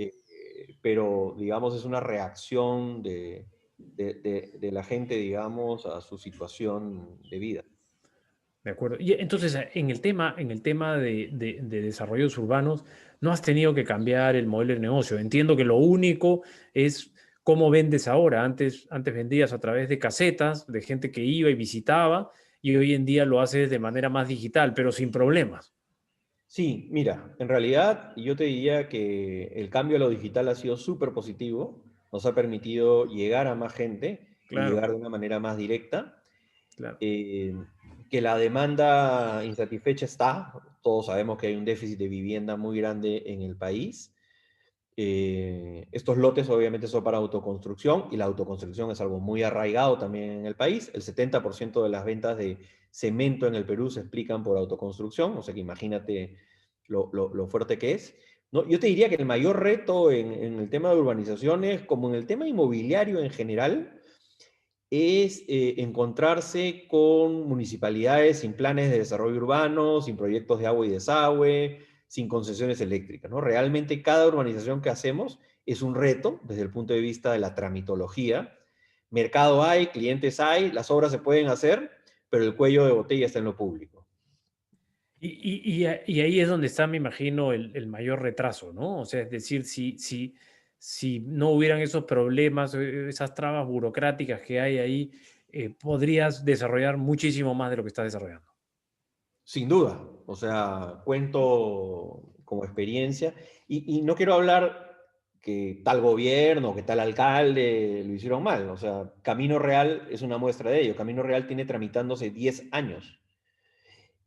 pero digamos es una reacción de la gente, digamos, a su situación de vida. De acuerdo. Y entonces, en el tema de desarrollos urbanos, no has tenido que cambiar el modelo de negocio. Entiendo que lo único es cómo vendes ahora. Antes vendías a través de casetas, de gente que iba y visitaba, y hoy en día lo haces de manera más digital, pero sin problemas. Sí, mira, en realidad yo te diría que el cambio a lo digital ha sido súper positivo, nos ha permitido llegar a más gente y Claro, llegar de una manera más directa, claro. eh, que la demanda insatisfecha está, todos sabemos que hay un déficit de vivienda muy grande en el país. Estos lotes obviamente son para autoconstrucción y la autoconstrucción es algo muy arraigado también en el país. El 70% de las ventas de cemento en el Perú se explican por autoconstrucción, o sea que imagínate lo fuerte que es. ¿No? Yo te diría que el mayor reto en el tema de urbanizaciones, como en el tema inmobiliario en general, es encontrarse con municipalidades sin planes de desarrollo urbano, sin proyectos de agua y desagüe, sin concesiones eléctricas, ¿no? Realmente cada urbanización que hacemos es un reto desde el punto de vista de la tramitología. Mercado hay, clientes hay, las obras se pueden hacer, pero el cuello de botella está en lo público. Y ahí es donde está, me imagino, el mayor retraso, ¿no? O sea, es decir, si no hubieran esos problemas, esas trabas burocráticas que hay ahí, podrías desarrollar muchísimo más de lo que estás desarrollando. Sin duda, o sea, cuento como experiencia y no quiero hablar que tal gobierno, que tal alcalde lo hicieron mal, o sea, Camino Real es una muestra de ello. Camino Real tiene tramitándose 10 años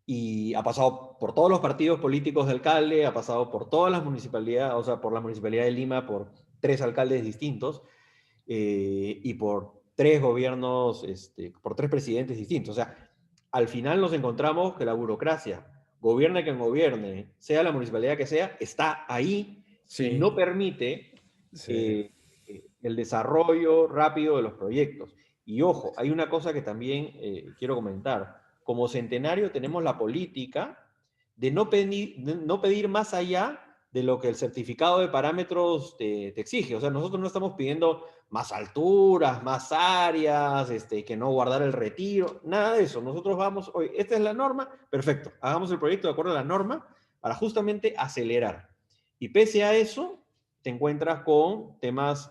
y ha pasado por todos los partidos políticos de alcalde, ha pasado por todas las municipalidades, o sea, por la Municipalidad de Lima, por 3 alcaldes distintos y por 3 gobiernos, por 3 presidentes distintos. O sea, al final nos encontramos que la burocracia, gobierne quien gobierne, sea la municipalidad que sea, está ahí y Sí, no permite sí. el desarrollo rápido de los proyectos. Y ojo, hay una cosa que también quiero comentar. Como Centenario tenemos la política de no pedir más allá de lo que el certificado de parámetros te exige. O sea, nosotros no estamos pidiendo más alturas, más áreas, que no guardar el retiro, nada de eso. Nosotros vamos, oye, esta es la norma, perfecto, hagamos el proyecto de acuerdo a la norma para justamente acelerar. Y pese a eso, te encuentras con temas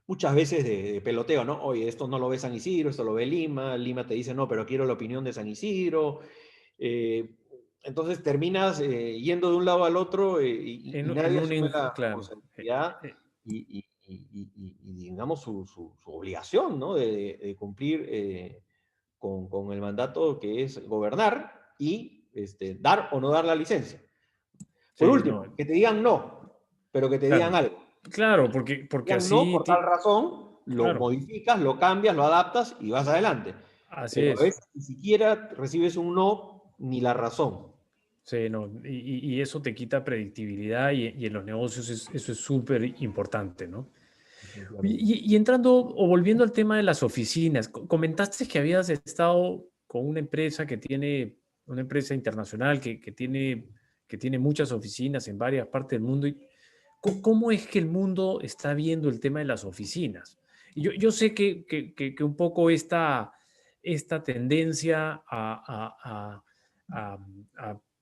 muchas veces de peloteo, ¿no? Oye, esto no lo ve San Isidro, esto lo ve Lima, Lima te dice, no, pero quiero la opinión de San Isidro. Eh, entonces terminas yendo de un lado al otro y En nadie asume la claro. responsabilidad y digamos, su obligación, ¿no? De cumplir con el mandato que es gobernar y dar o no dar la licencia. Por Sí, no, último, que te digan no, pero que te digan claro. algo. Claro, porque Digan no así, por tal razón, lo claro, modificas, lo cambias, lo adaptas y vas adelante. así Pero a es. veces ni siquiera recibes un no ni la razón. Sí, no, y eso te quita predictibilidad y en los negocios eso es súper importante, ¿no? Definitivamente. Y entrando o volviendo al tema de las oficinas, comentaste que habías estado con una empresa internacional que tiene muchas oficinas en varias partes del mundo. Y ¿cómo es que el mundo está viendo el tema de las oficinas? Y yo sé que un poco esta tendencia a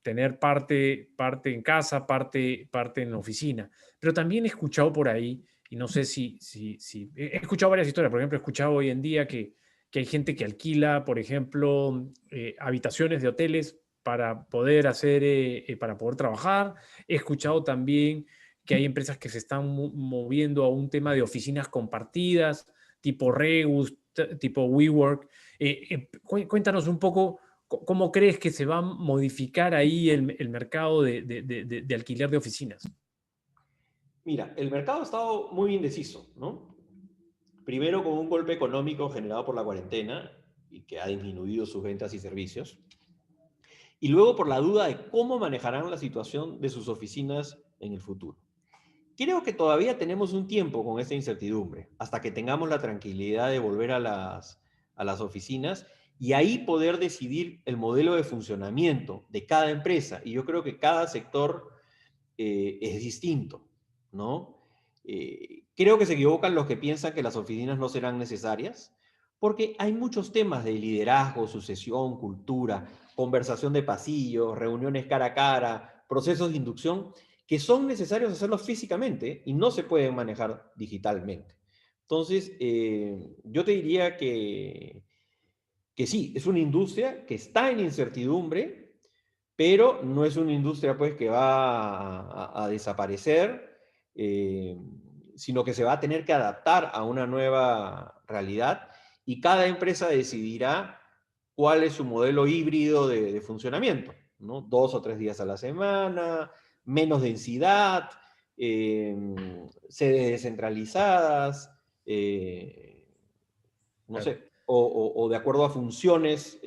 tener parte en casa, parte en la oficina, pero también he escuchado por ahí y no sé si he escuchado varias historias. Por ejemplo, he escuchado hoy en día que hay gente que alquila, por ejemplo, habitaciones de hoteles para poder trabajar. He escuchado también que hay empresas que se están moviendo a un tema de oficinas compartidas, tipo Regus, tipo WeWork. Cuéntanos un poco cómo crees que se va a modificar ahí el mercado de alquiler de oficinas. Mira, el mercado ha estado muy indeciso, ¿no? Primero con un golpe económico generado por la cuarentena y que ha disminuido sus ventas y servicios. Y luego por la duda de cómo manejarán la situación de sus oficinas en el futuro. Creo que todavía tenemos un tiempo con esta incertidumbre, hasta que tengamos la tranquilidad de volver a las oficinas y ahí poder decidir el modelo de funcionamiento de cada empresa. Y yo creo que cada sector es distinto, ¿no? Creo que se equivocan los que piensan que las oficinas no serán necesarias, porque hay muchos temas de liderazgo, sucesión, cultura, conversación de pasillos, reuniones cara a cara, procesos de inducción, que son necesarios hacerlos físicamente y no se pueden manejar digitalmente. Entonces, yo te diría que sí, es una industria que está en incertidumbre, pero no es una industria pues que va a desaparecer, sino que se va a tener que adaptar a una nueva realidad y cada empresa decidirá cuál es su modelo híbrido de funcionamiento, ¿no? 2 o 3 días a la semana, menos densidad, sedes descentralizadas, no Claro, sé, o de acuerdo a funciones,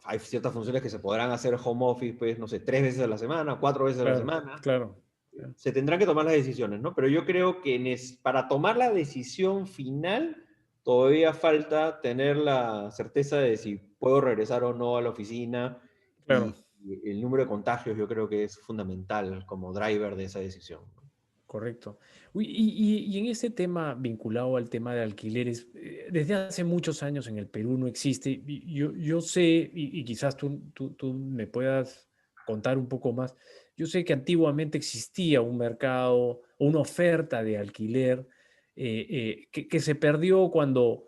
hay ciertas funciones que se podrán hacer home office, pues, no sé, 3 veces a la semana, 4 veces a la claro, semana. claro. Claro. Se tendrán que tomar las decisiones, ¿no? Pero yo creo que para tomar la decisión final todavía falta tener la certeza de si puedo regresar o no a la oficina Claro. y el número de contagios yo creo que es fundamental como driver de esa decisión, ¿no? Correcto. Uy, y en ese tema vinculado al tema de alquileres, desde hace muchos años en el Perú no existe. Y yo sé, y quizás tú me puedas contar un poco más. Yo sé que antiguamente existía un mercado, una oferta de alquiler que se perdió cuando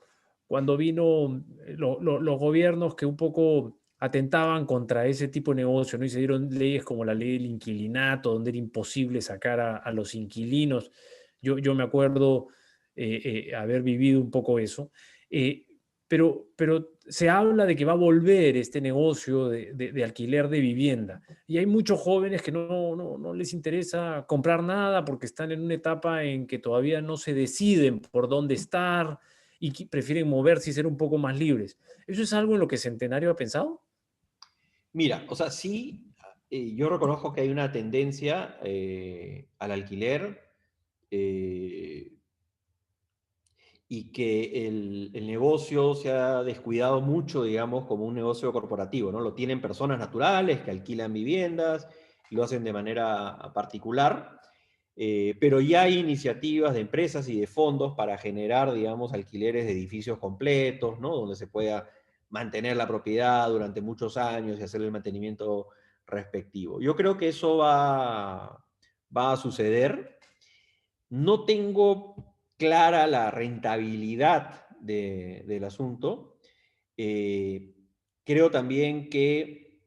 vino los gobiernos que un poco atentaban contra ese tipo de negocio, ¿no? Y se dieron leyes como la ley del inquilinato, donde era imposible sacar a los inquilinos. Yo me acuerdo haber vivido un poco eso. Eh, pero se habla de que va a volver este negocio de alquiler de vivienda. Y hay muchos jóvenes que no les interesa comprar nada porque están en una etapa en que todavía no se deciden por dónde estar y prefieren moverse y ser un poco más libres. ¿Eso es algo en lo que Centenario ha pensado? Mira, o sea, sí, yo reconozco que hay una tendencia al alquiler, eh, y que el negocio se ha descuidado mucho, digamos, como un negocio corporativo, ¿no? Lo tienen personas naturales que alquilan viviendas, lo hacen de manera particular, pero ya hay iniciativas de empresas y de fondos para generar, digamos, alquileres de edificios completos, ¿no? Donde se pueda mantener la propiedad durante muchos años y hacer el mantenimiento respectivo. Yo creo que eso va a suceder. No tengo clara la rentabilidad del asunto. Eh, Creo también que,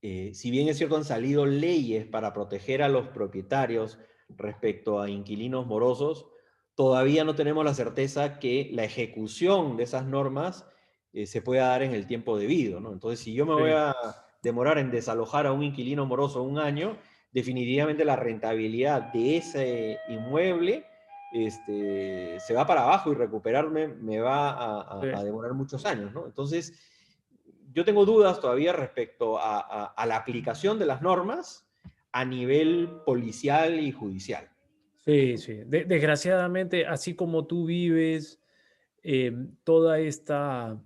si bien es cierto, han salido leyes para proteger a los propietarios respecto a inquilinos morosos, todavía no tenemos la certeza que la ejecución de esas normas se pueda dar en el tiempo debido, ¿no? Entonces, si yo me voy Sí, a demorar en desalojar a un inquilino moroso un año, definitivamente la rentabilidad de ese inmueble se va para abajo y recuperarme me va a demorar muchos años, ¿no? Entonces, yo tengo dudas todavía respecto a la aplicación de las normas a nivel policial y judicial. Sí, sí. Desgraciadamente, así como tú vives toda esta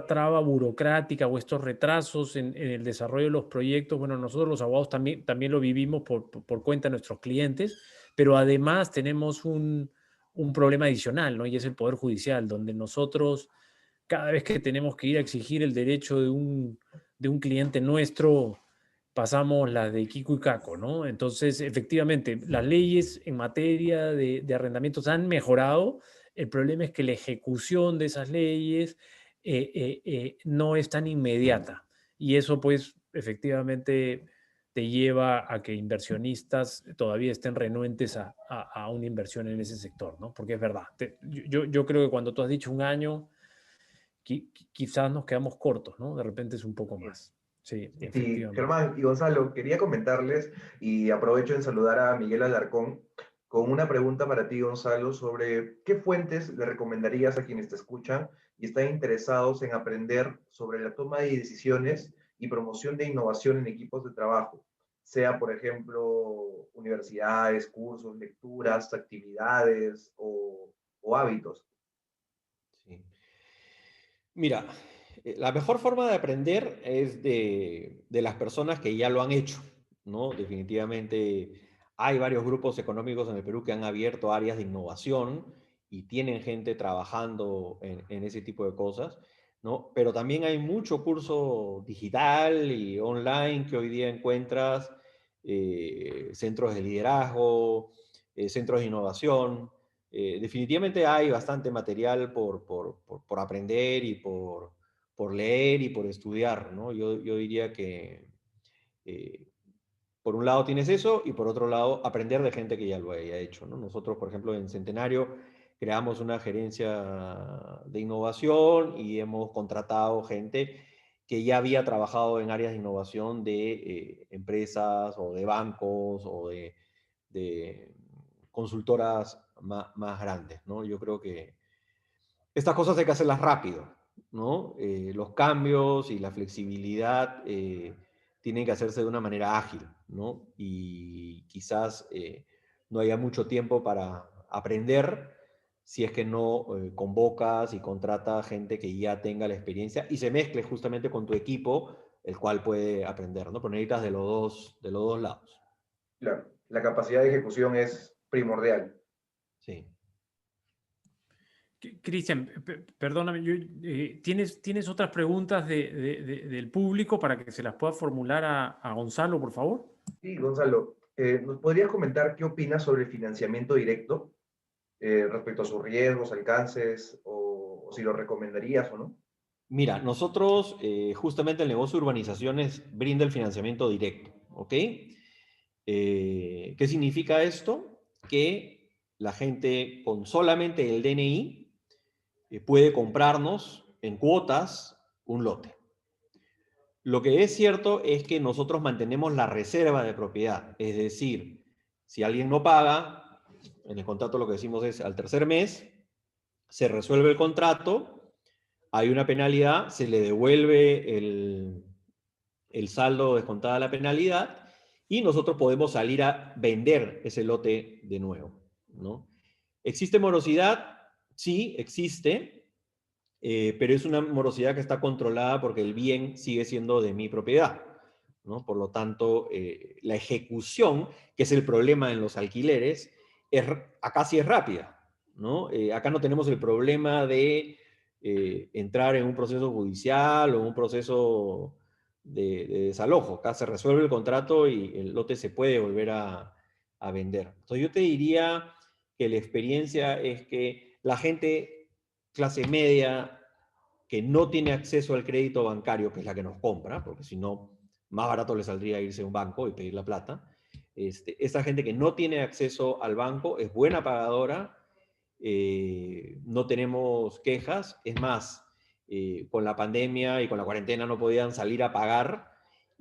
traba burocrática o estos retrasos en el desarrollo de los proyectos, bueno, nosotros los abogados también lo vivimos por cuenta de nuestros clientes, pero además tenemos un problema adicional, ¿no? Y es el Poder Judicial, donde nosotros, cada vez que tenemos que ir a exigir el derecho de un cliente nuestro, pasamos las de Kiko y Caco, ¿no? Entonces, efectivamente, las leyes en materia de arrendamientos han mejorado. El problema es que la ejecución de esas leyes no es tan inmediata. Y eso, pues, efectivamente te lleva a que inversionistas todavía estén renuentes a una inversión en ese sector, ¿no? Porque es verdad. Yo creo que cuando tú has dicho un año, quizás nos quedamos cortos, ¿no? De repente es un poco más. Sí, Sí, efectivamente. Germán y Gonzalo, quería comentarles y aprovecho en saludar a Miguel Alarcón con una pregunta para ti, Gonzalo, sobre qué fuentes le recomendarías a quienes te escuchan y están interesados en aprender sobre la toma de decisiones y promoción de innovación en equipos de trabajo, sea, por ejemplo, universidades, cursos, lecturas, actividades o hábitos. Sí. Mira, la mejor forma de aprender es de las personas que ya lo han hecho, ¿no? Definitivamente hay varios grupos económicos en el Perú que han abierto áreas de innovación y tienen gente trabajando en ese tipo de cosas, ¿no? Pero también hay mucho curso digital y online que hoy día encuentras, centros de liderazgo, centros de innovación. Definitivamente hay bastante material por aprender y por leer y por estudiar, ¿no? Yo diría que eh, por un lado tienes eso y por otro lado aprender de gente que ya lo haya hecho, ¿no? Nosotros, por ejemplo, en Centenario creamos una gerencia de innovación y hemos contratado gente que ya había trabajado en áreas de innovación de empresas o de bancos o de consultoras más grandes, ¿no? Yo creo que estas cosas hay que hacerlas rápido, ¿no? Los cambios y la flexibilidad tienen que hacerse de una manera ágil, ¿no? Y quizás no haya mucho tiempo para aprender si es que no convocas y contratas gente que ya tenga la experiencia y se mezcle justamente con tu equipo, el cual puede aprender, ¿no? Pero necesitas de los dos lados. Claro, la capacidad de ejecución es primordial. Sí. Cristian, perdóname, ¿tienes otras preguntas del público para que se las pueda formular a Gonzalo, por favor? Sí, Gonzalo, ¿nos podrías comentar qué opinas sobre el financiamiento directo respecto a sus riesgos, alcances o si lo recomendarías o no? Mira, nosotros justamente el negocio de urbanizaciones brinda el financiamiento directo, ¿ok? ¿Qué significa esto? Que la gente con solamente el DNI puede comprarnos en cuotas un lote. Lo que es cierto es que nosotros mantenemos la reserva de propiedad, es decir, si alguien no paga, en el contrato lo que decimos es al tercer mes, se resuelve el contrato, hay una penalidad, se le devuelve el saldo descontada la penalidad y nosotros podemos salir a vender ese lote de nuevo, ¿no? ¿Existe morosidad? Sí, existe, pero es una morosidad que está controlada porque el bien sigue siendo de mi propiedad, ¿no? Por lo tanto, la ejecución, que es el problema en los alquileres, acá sí es rápida, ¿no? Acá no tenemos el problema de entrar en un proceso judicial o en un proceso de desalojo. Acá se resuelve el contrato y el lote se puede volver a vender. Entonces yo te diría que la experiencia es que la gente clase media que no tiene acceso al crédito bancario, que es la que nos compra, porque si no, más barato le saldría irse a un banco y pedir la plata. Esa gente que no tiene acceso al banco es buena pagadora, no tenemos quejas, es más, con la pandemia y con la cuarentena no podían salir a pagar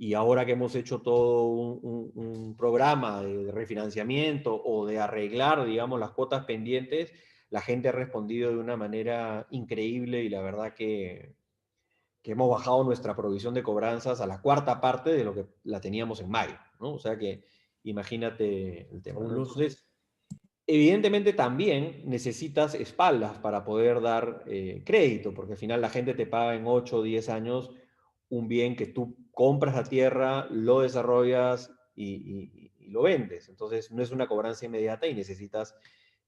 y ahora que hemos hecho todo un programa de refinanciamiento o de arreglar, digamos, las cuotas pendientes, la gente ha respondido de una manera increíble y la verdad que hemos bajado nuestra provisión de cobranzas a la cuarta parte de lo que la teníamos en mayo, ¿no? O sea que imagínate el tema, ¿no? Fabuloso. Entonces, evidentemente también necesitas espaldas para poder dar crédito, porque al final la gente te paga en 8 o 10 años un bien que tú compras la tierra, lo desarrollas y lo vendes. Entonces no es una cobranza inmediata y necesitas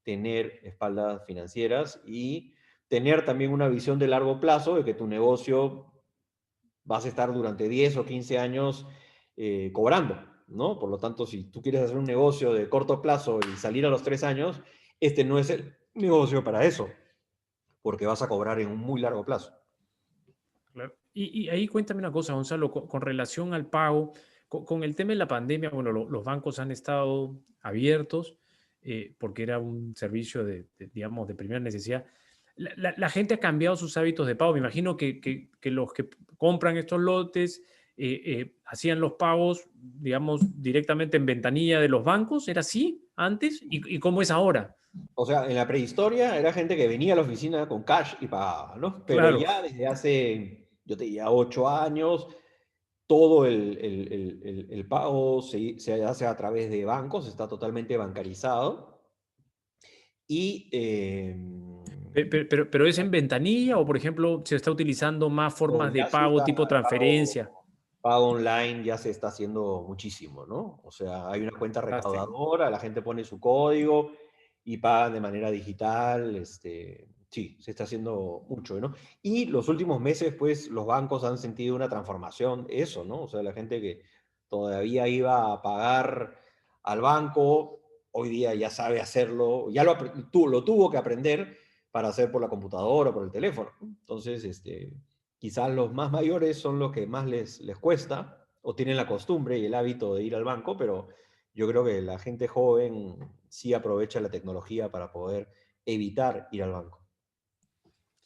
tener espaldas financieras y tener también una visión de largo plazo de que tu negocio vas a estar durante 10 o 15 años cobrando, ¿no? Por lo tanto, si tú quieres hacer un negocio de corto plazo y salir a los 3 años, este no es el negocio para eso, porque vas a cobrar en un muy largo plazo. Claro. Y ahí cuéntame una cosa, Gonzalo, con relación al pago, con el tema de la pandemia, bueno, los bancos han estado abiertos porque era un servicio digamos, de primera necesidad. La gente ha cambiado sus hábitos de pago. Me imagino que los que compran estos lotes hacían los pagos, digamos, directamente en ventanilla de los bancos. ¿Era así antes? ¿Y cómo es ahora? O sea, en la prehistoria era gente que venía a la oficina con cash y pagaba, ¿no? Pero Claro, ya desde hace, yo te diría, 8 años, todo el pago se hace a través de bancos, está totalmente bancarizado. Y pero ¿es en ventanilla o, por ejemplo, se está utilizando más formas de ya se pago está, tipo transferencia? pago online ya se está haciendo muchísimo, ¿no? O sea, hay una cuenta Fantástico. recaudadora, la gente pone su código y pagan de manera digital, sí, se está haciendo mucho, ¿no? Y los últimos meses, pues, los bancos han sentido una transformación, eso, ¿no? O sea, la gente que todavía iba a pagar al banco, hoy día ya sabe hacerlo, ya lo tuvo que aprender para hacer por la computadora o por el teléfono. Entonces, quizás los más mayores son los que más les cuesta o tienen la costumbre y el hábito de ir al banco, pero yo creo que la gente joven sí aprovecha la tecnología para poder evitar ir al banco.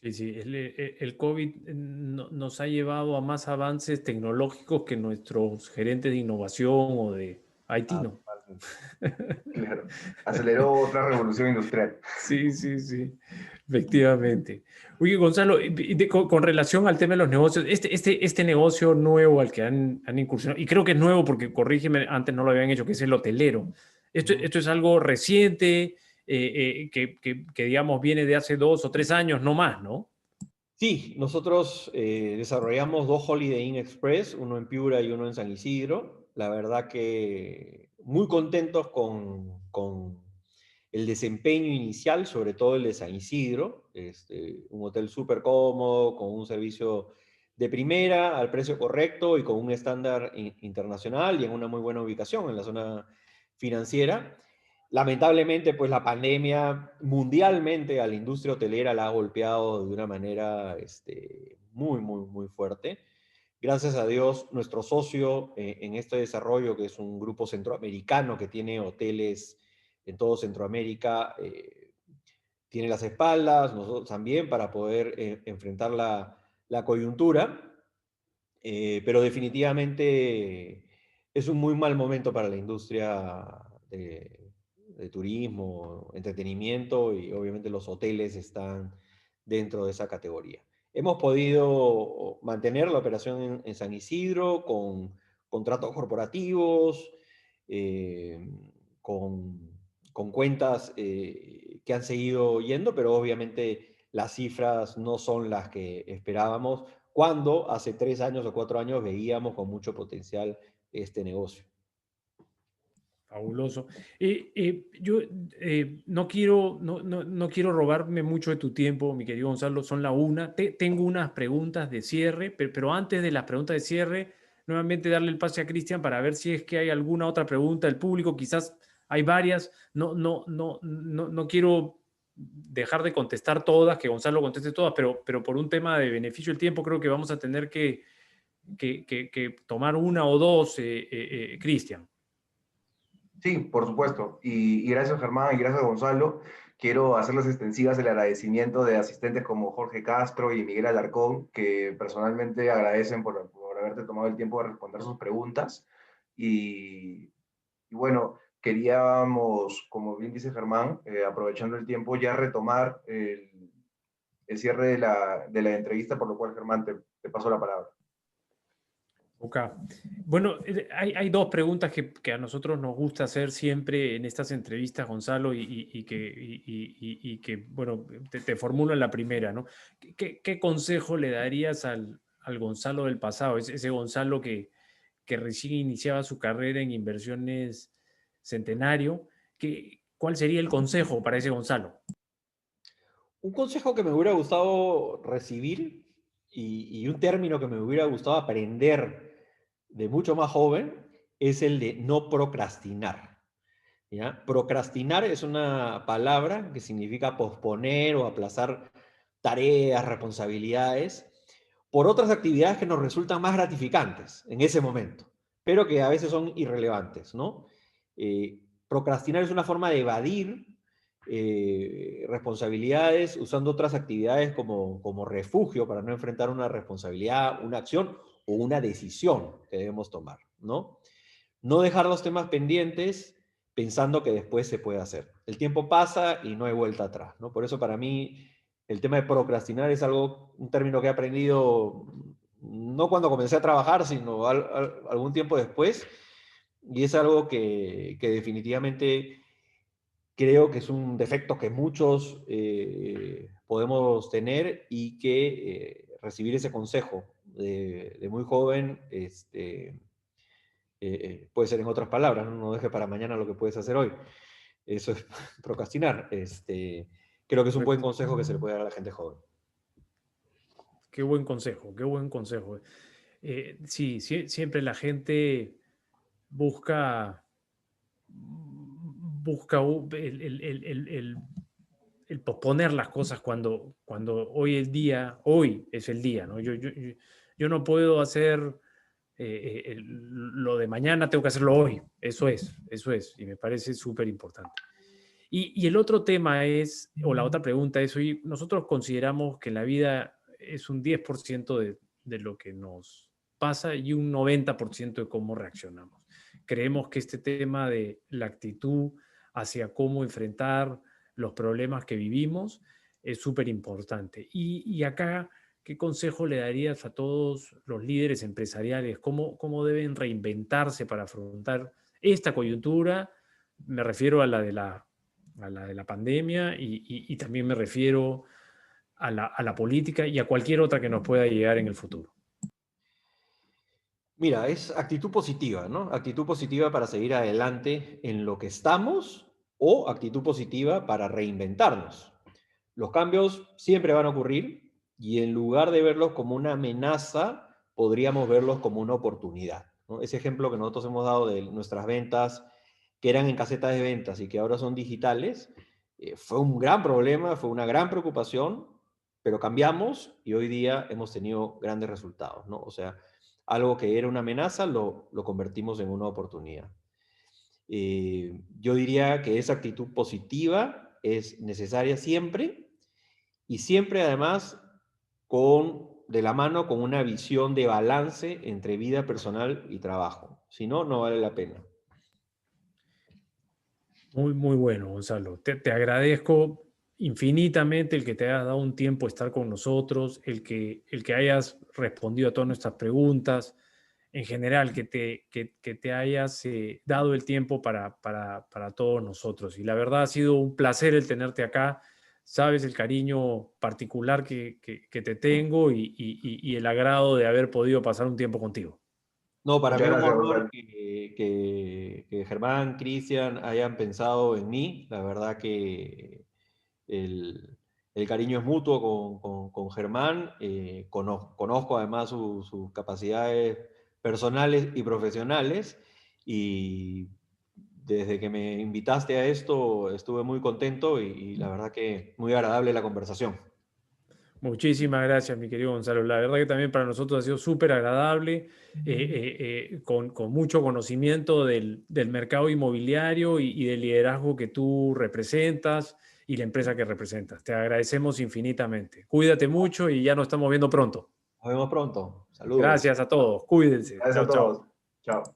Sí, sí, el COVID nos ha llevado a más avances tecnológicos que nuestros gerentes de innovación o de IT, Ah, ¿no? totalmente. Claro. Aceleró otra revolución industrial. Sí, sí, sí, efectivamente. Oye, Gonzalo, con relación al tema de los negocios, este negocio nuevo al que han incursionado, y creo que es nuevo porque, corrígeme, antes no lo habían hecho, que es el hotelero. Esto es algo reciente, que, digamos, viene de hace 2 o 3 años, no más, ¿no? Sí, nosotros desarrollamos 2 Holiday Inn Express, uno en Piura y uno en San Isidro. La verdad que muy contentos con el desempeño inicial, sobre todo el de San Isidro. Un hotel súper cómodo, con un servicio de primera, al precio correcto y con un estándar internacional y en una muy buena ubicación en la zona financiera. Lamentablemente, pues la pandemia mundialmente a la industria hotelera la ha golpeado de una manera muy, muy, muy fuerte. Gracias a Dios, nuestro socio en este desarrollo, que es un grupo centroamericano que tiene hoteles en todo Centroamérica, tiene las espaldas, nosotros también, para poder enfrentar la coyuntura. Pero definitivamente es un muy mal momento para la industria de turismo, entretenimiento y obviamente los hoteles están dentro de esa categoría. Hemos podido mantener la operación en San Isidro con contratos corporativos, eh, con, con cuentas que han seguido yendo, pero obviamente las cifras no son las que esperábamos cuando hace 3 años o 4 años veíamos con mucho potencial este negocio. Fabuloso. Yo no quiero robarme mucho de tu tiempo, mi querido Gonzalo, son la una. Tengo unas preguntas de cierre, pero antes de las preguntas de cierre, nuevamente darle el pase a Cristian para ver si es que hay alguna otra pregunta del público. Quizás hay varias. No quiero dejar de contestar todas, que Gonzalo conteste todas, pero por un tema de beneficio del tiempo creo que vamos a tener que tomar una o dos, Cristian. Sí, por supuesto. Y gracias Germán y gracias Gonzalo. Quiero hacerles extensivas el agradecimiento de asistentes como Jorge Castro y Miguel Alarcón, que personalmente agradecen por haberte tomado el tiempo de responder sus preguntas. Y bueno, queríamos, como bien dice Germán, aprovechando el tiempo, ya retomar el cierre de la entrevista, por lo cual, Germán, te paso la palabra. Ok. Bueno, hay dos preguntas que a nosotros nos gusta hacer siempre en estas entrevistas, Gonzalo, y que, bueno, te formulo la primera, ¿no? ¿Qué consejo le darías al Gonzalo del pasado, ese Gonzalo que recién iniciaba su carrera en inversiones Centenario? ¿Cuál sería el consejo para ese Gonzalo? Un consejo que me hubiera gustado recibir y un término que me hubiera gustado aprender de mucho más joven es el de no procrastinar. ¿Ya? Procrastinar es una palabra que significa posponer o aplazar tareas, responsabilidades por otras actividades que nos resultan más gratificantes en ese momento, pero que a veces son irrelevantes, ¿no? Procrastinar es una forma de evadir responsabilidades usando otras actividades como refugio para no enfrentar una responsabilidad, una acción o una decisión que debemos tomar, ¿no? No dejar los temas pendientes pensando que después se puede hacer. El tiempo pasa y no hay vuelta atrás, ¿no? Por eso para mí el tema de procrastinar es un término que he aprendido no cuando comencé a trabajar, sino algún tiempo después, y es algo que definitivamente creo que es un defecto que muchos podemos tener y que recibir ese consejo de muy joven puede ser en otras palabras, ¿no? No dejes para mañana lo que puedes hacer hoy. Eso es procrastinar. Creo que es un buen consejo que se le puede dar a la gente joven. Qué buen consejo, qué buen consejo. Sí, siempre la gente busca el posponer las cosas cuando hoy es el día, ¿no? Yo no puedo hacer lo de mañana, tengo que hacerlo hoy. Eso es, y me parece súper importante. Y el otro tema es, o la otra pregunta es, hoy nosotros consideramos que la vida es un 10% de lo que nos pasa y un 90% de cómo reaccionamos. Creemos que este tema de la actitud hacia cómo enfrentar los problemas que vivimos es súper importante. Y acá, ¿qué consejo le darías a todos los líderes empresariales? ¿Cómo deben reinventarse para afrontar esta coyuntura? Me refiero a la de la pandemia y también me refiero a la política y a cualquier otra que nos pueda llegar en el futuro. Mira, es actitud positiva, ¿no? Actitud positiva para seguir adelante en lo que estamos o actitud positiva para reinventarnos. Los cambios siempre van a ocurrir y en lugar de verlos como una amenaza, podríamos verlos como una oportunidad, ¿no? Ese ejemplo que nosotros hemos dado de nuestras ventas, que eran en casetas de ventas y que ahora son digitales, fue un gran problema, fue una gran preocupación, pero cambiamos y hoy día hemos tenido grandes resultados, ¿no? O sea, algo que era una amenaza lo convertimos en una oportunidad. Yo diría que esa actitud positiva es necesaria siempre y siempre además de la mano con una visión de balance entre vida personal y trabajo. Si no, no vale la pena. Muy, muy bueno, Gonzalo. Te agradezco infinitamente el que te hayas dado un tiempo de estar con nosotros, el que hayas respondido a todas nuestras preguntas, en general, que te hayas dado el tiempo para todos nosotros. Y la verdad ha sido un placer el tenerte acá. Sabes el cariño particular que te tengo y el agrado de haber podido pasar un tiempo contigo. No, para mí Muchas es un gracias, honor Gonzalo. que Germán, Cristian hayan pensado en mí. La verdad que el cariño es mutuo con Germán. Conozco además sus capacidades personales y profesionales. Y desde que me invitaste a esto estuve muy contento y la verdad que muy agradable la conversación. Muchísimas gracias, mi querido Gonzalo. La verdad que también para nosotros ha sido súper agradable, con mucho conocimiento del mercado inmobiliario y del liderazgo que tú representas y la empresa que representas. Te agradecemos infinitamente. Cuídate mucho y ya nos estamos viendo pronto. Nos vemos pronto. Saludos. Gracias a todos. Cuídense. Gracias a Chao, chao. todos. Chao.